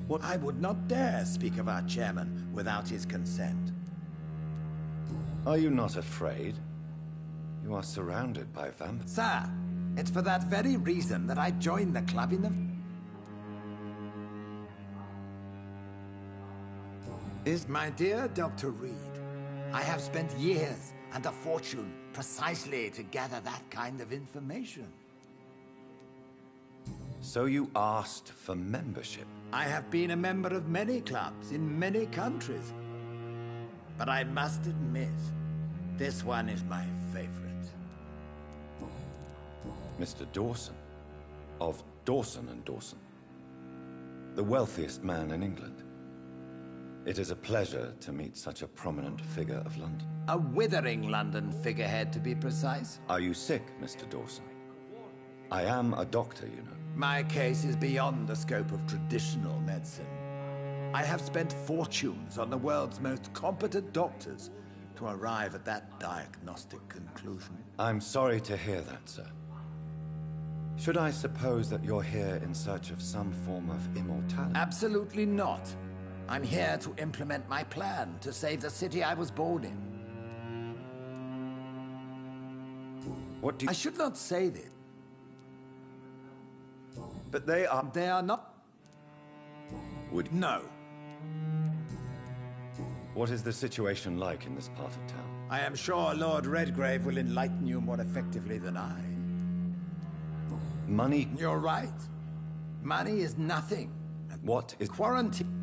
What? I would not dare speak of our chairman without his consent. Are you not afraid? You are surrounded by vampires. Sir, it's for that very reason that I joined the club in the... My dear Dr. Reed, I have spent years and a fortune precisely to gather that kind of information. So you asked for membership? I have been a member of many clubs in many countries. But I must admit, this one is my favorite. Mr. Dawson? Of Dawson and Dawson? the wealthiest man in England. It is a pleasure to meet such a prominent figure of London. A withering London figurehead, to be precise. Are you sick, Mr. Dawson? I am a doctor, you know. My case is beyond the scope of traditional medicine. I have spent fortunes on the world's most competent doctors to arrive at that diagnostic conclusion. I'm sorry to hear that, sir. Should I suppose that you're here in search of some form of immortality? Absolutely not. I'm here to implement my plan to save the city I was born in. What do you... I should not say this. But they are... They are not... Would... No. What is the situation like in this part of town? I am sure Lord Redgrave will enlighten you more effectively than I. Money? You're right. Money is nothing. What is... Quarantine.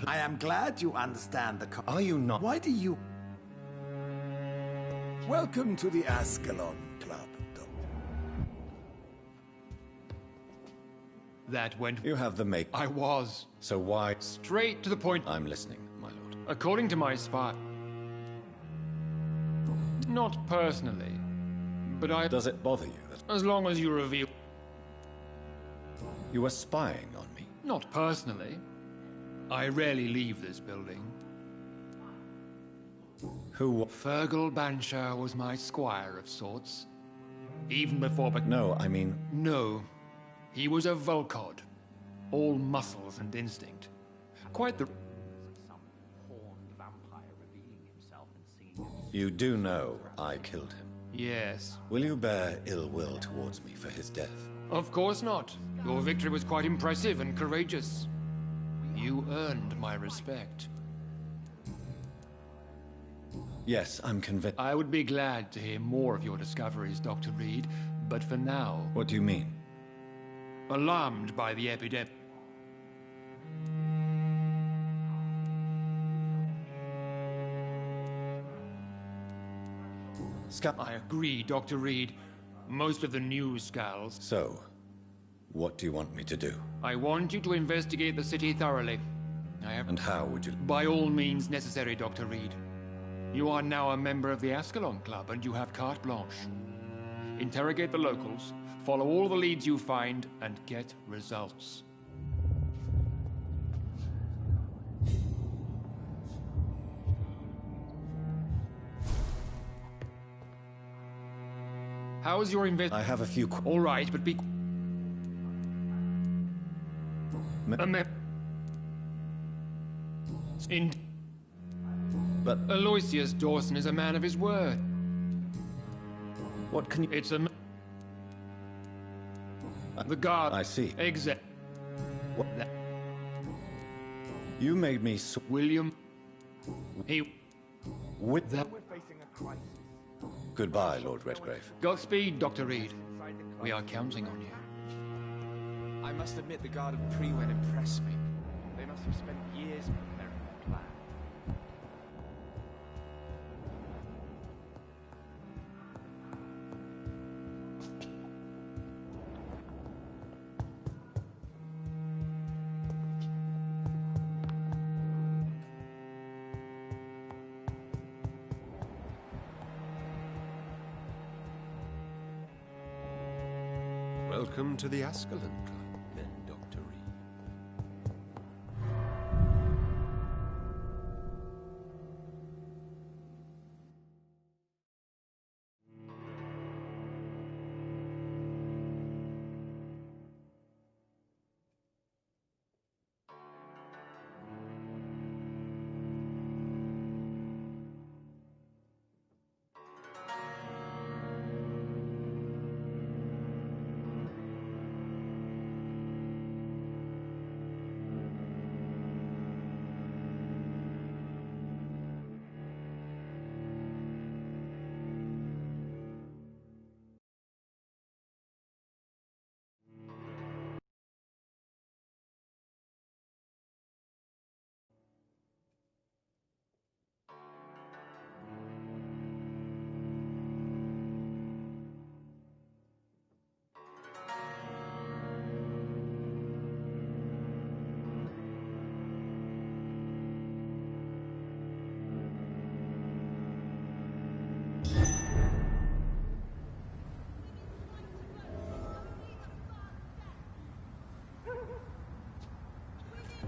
I am glad you understand the... Are you not... Why do you... Welcome to the Ascalon Club, Doctor. That went... You have the make... I was. So why... Straight to the point. I'm listening, my lord. According to my spy... Not personally, but I... Does it bother you that... As long as you reveal... You were spying on me? Not personally. I rarely leave this building. Who... Fergal Banshire was my squire of sorts. Even before... No, I mean... No. He was a Volcod. All muscles and instinct. Quite the... Some horned vampire revealing himself and singing... You do know I killed him. Yes. Will you bear ill will towards me for his death? Of course not. Your victory was quite impressive and courageous. You earned my respect. Yes, I'm convinced. I would be glad to hear more of your discoveries, Dr. Reed, but for now... What do you mean? Alarmed by the epidemic. I agree, Dr. Reed. Most of the news scours. So, what do you want me to do? I want you to investigate the city thoroughly. And how would you... By all means necessary, Dr. Reed. You are now a member of the Ascalon Club, and you have carte blanche. Interrogate the locals, follow all the leads you find, and get results. How's your I have a few... All right, but be... But... Aloysius Dawson is a man of his word. What can you... It's a... The guard... I see. Exact... What? You made me... William... He... With that... We're facing a crisis. Goodbye, Lord Redgrave. Godspeed, Dr. Reed. We are counting on you. I must admit the Guard of Prewen impressed me. They must have spent years preparing their plan. Welcome to the Ascalon Club, then, Dr. Reed.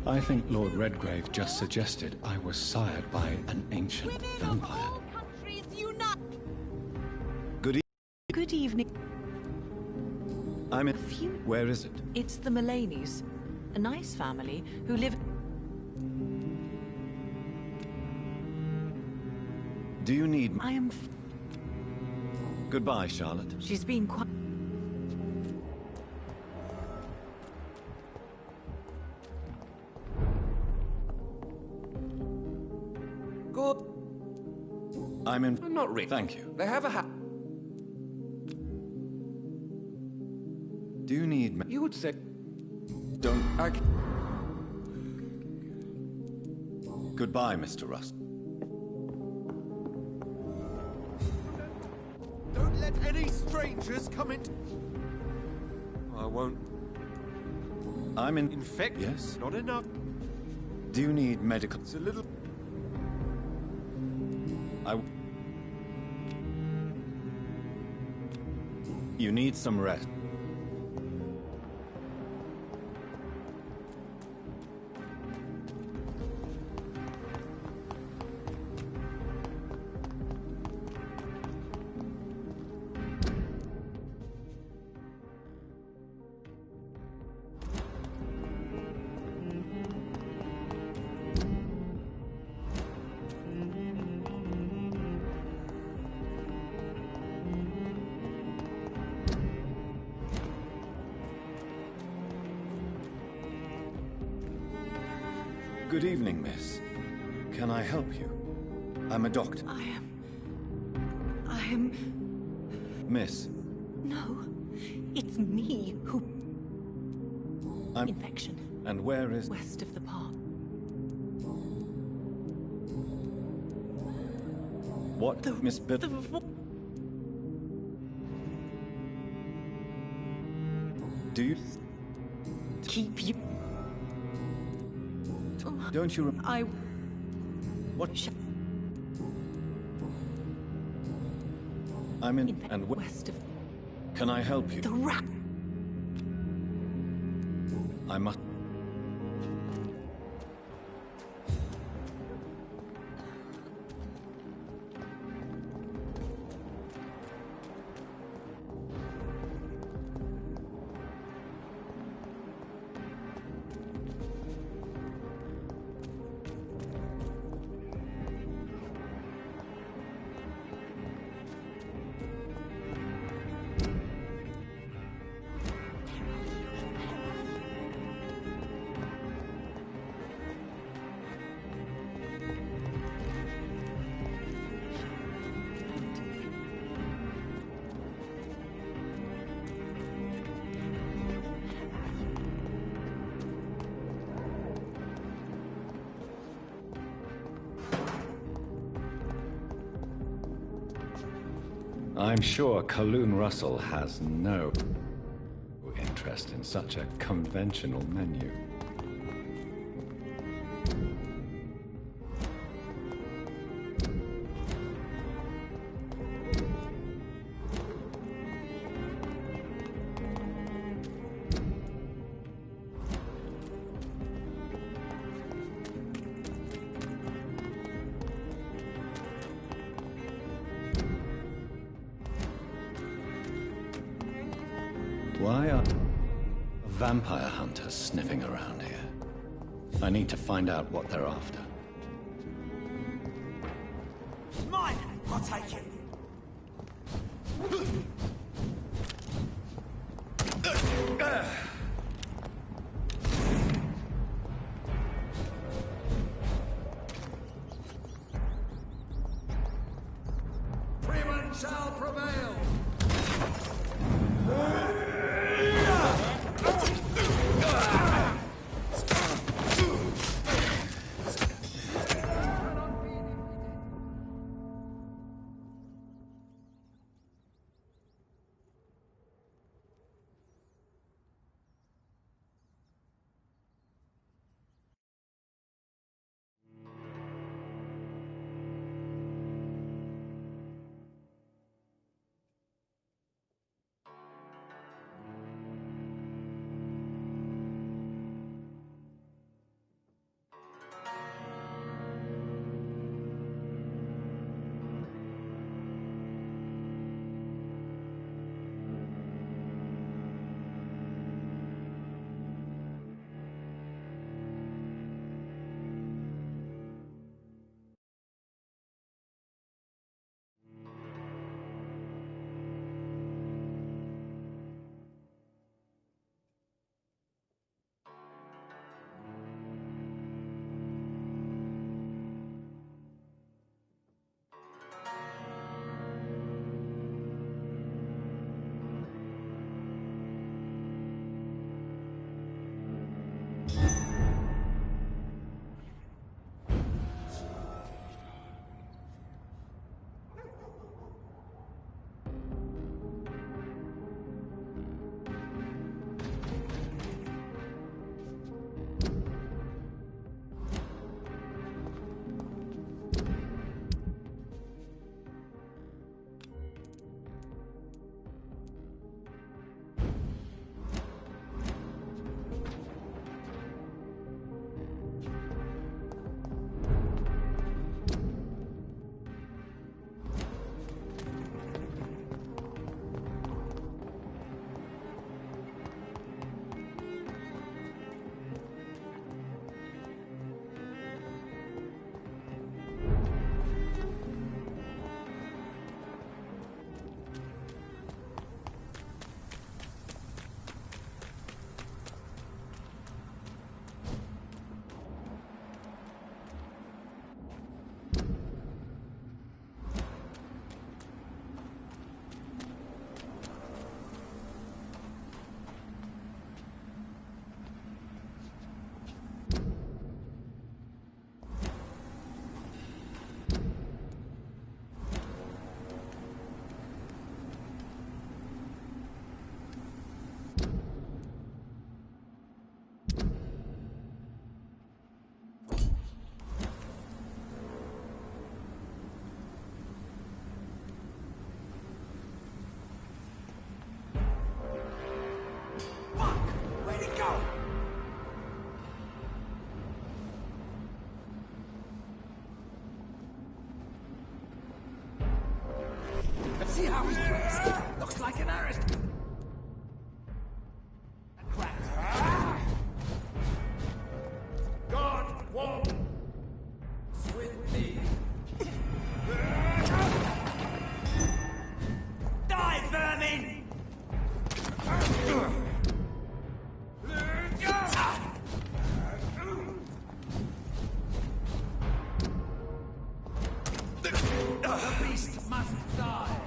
I think Lord Redgrave just suggested I was sired by an ancient vampire. Good evening. I'm in... Where is it? It's the Mullaneys, a nice family who live... Do you need... I am... Goodbye, Charlotte. She's been quite... Good. I'm in... Not really. Thank you. They have a Do you need... You would say... Don't... Goodbye, Mr. Rust. Don't let any strangers come in. I won't. I'm in... Infect? Yes? Not enough. Do you need medical... It's a little... You need some rest. Good evening, miss. Can I help you? I'm a doctor. I am... Miss. No, it's me who... I'm... Infection. And where is... West of the park. What, Miss Bill? Do you... Keep you... Don't you... I... What? I'm in... And West of... Can I help you? The rat... I must... I'm sure Kaloon Russell has no interest in such a conventional menu. Why are vampire hunters sniffing around here? I need to find out what they're after. Mine! I'll take it! Freeman shall prevail! See how he dressed? Looks like an aristocrat. God walks with me. Die, vermin! The beast must die.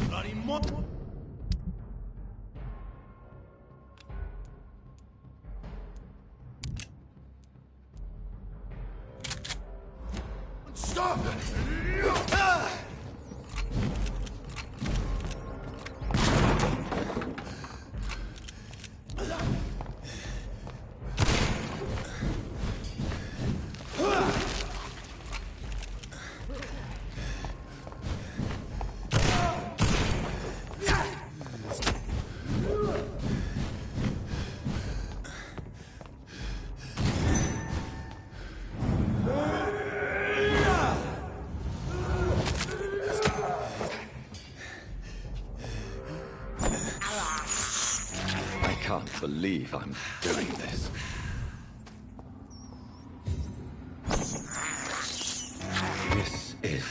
Bloody mother! Stop! I can't believe I'm doing this. This is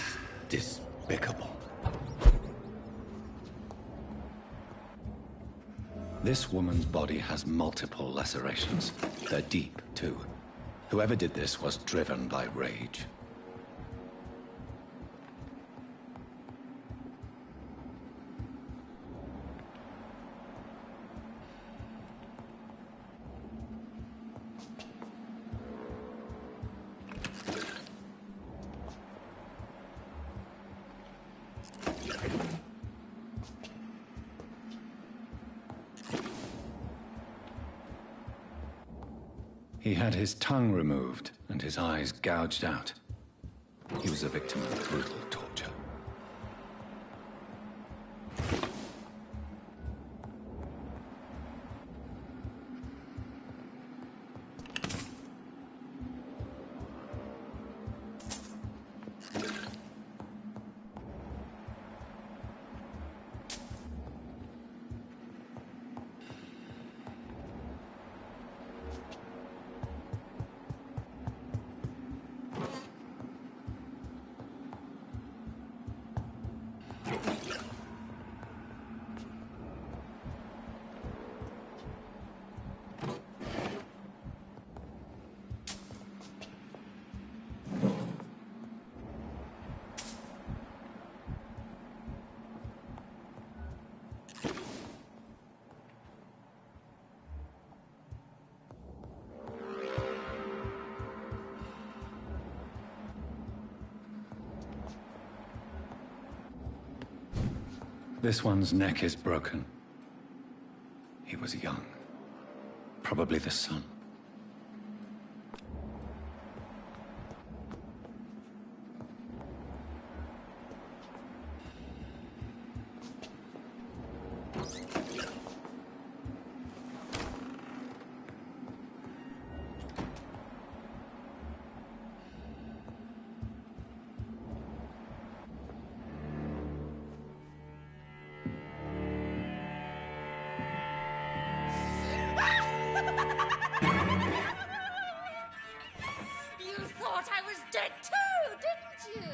despicable. This woman's body has multiple lacerations. They're deep, too. Whoever did this was driven by rage. He had his tongue removed and his eyes gouged out. He was a victim of brutal torture. This one's neck is broken. He was young. Probably the son. You thought I was dead too, didn't you?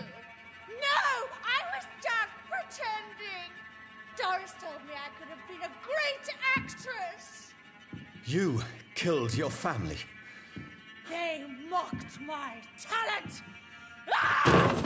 No, I was just pretending. Doris told me I could have been a great actress. You killed your family. They mocked my talent. Ah!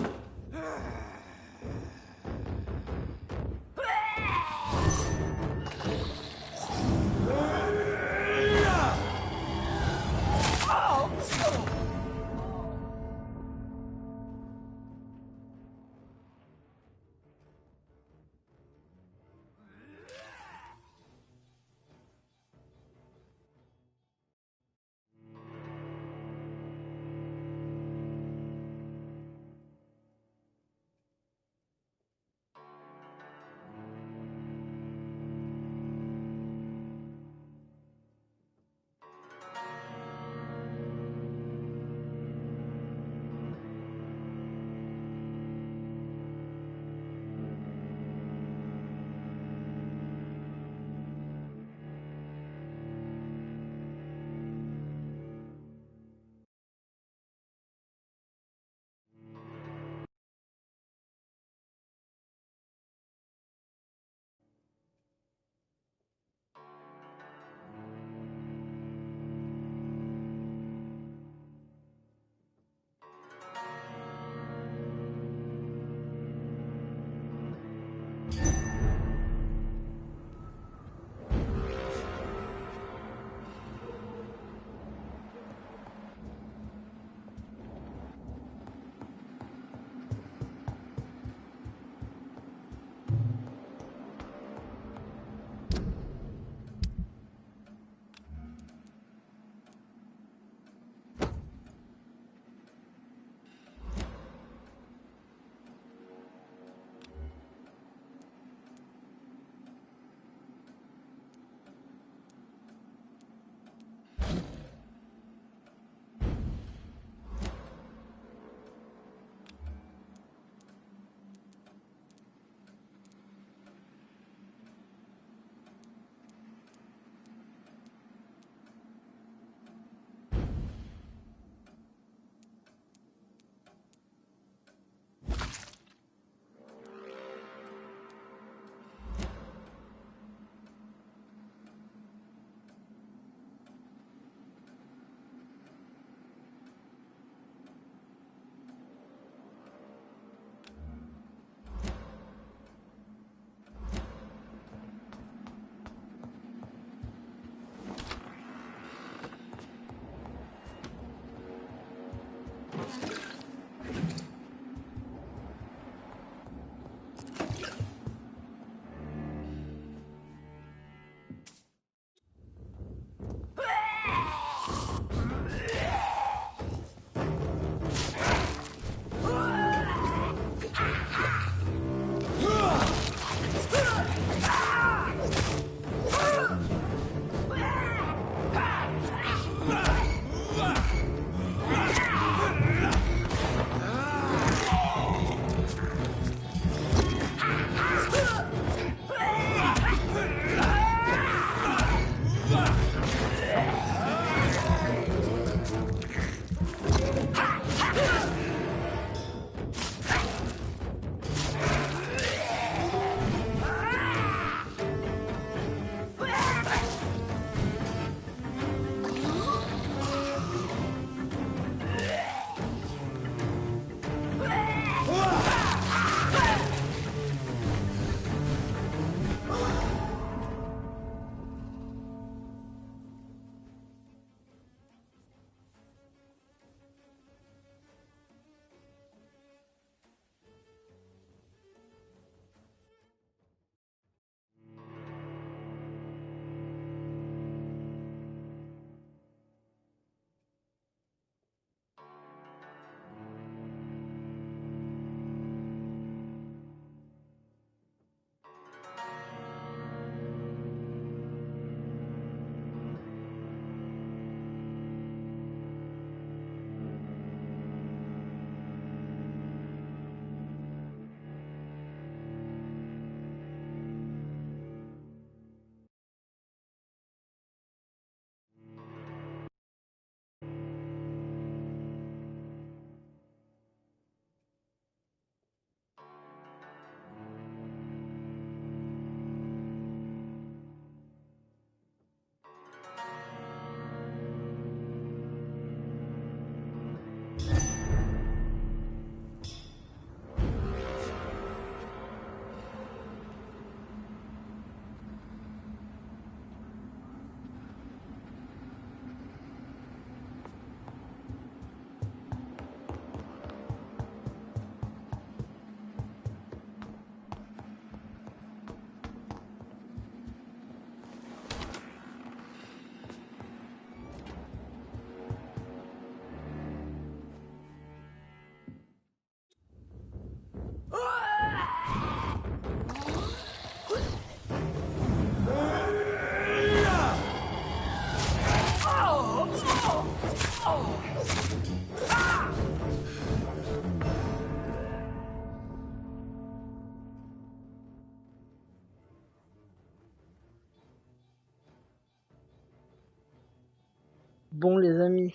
Bon les amis,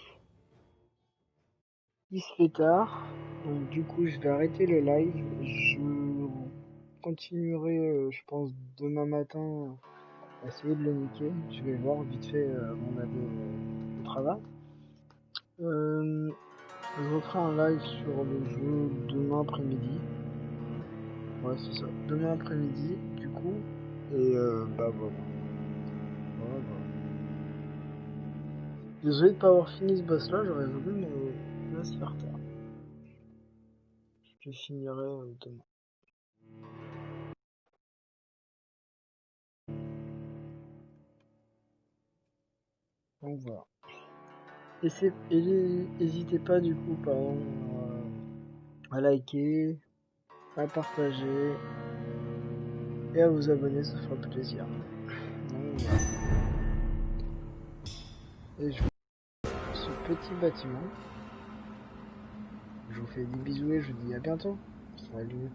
il se fait tard, donc du coup je vais arrêter le live. Je continuerai, je pense, demain matin à essayer de le niquer. Je vais voir vite fait avant d'aller au travail. Je referai un live sur le jeu demain après-midi. Ouais c'est ça, demain après-midi du coup. Et bah voilà. Désolé de pas avoir fini ce boss là, j'aurais voulu, mais là c'est faire tard. Je finirai demain. Donc voilà. N'hésitez pas du coup à liker, à partager et à vous abonner, ça fera plaisir. Donc voilà. Et je vous ce petit bâtiment. Je vous fais des bisous et je vous dis à bientôt. Salut.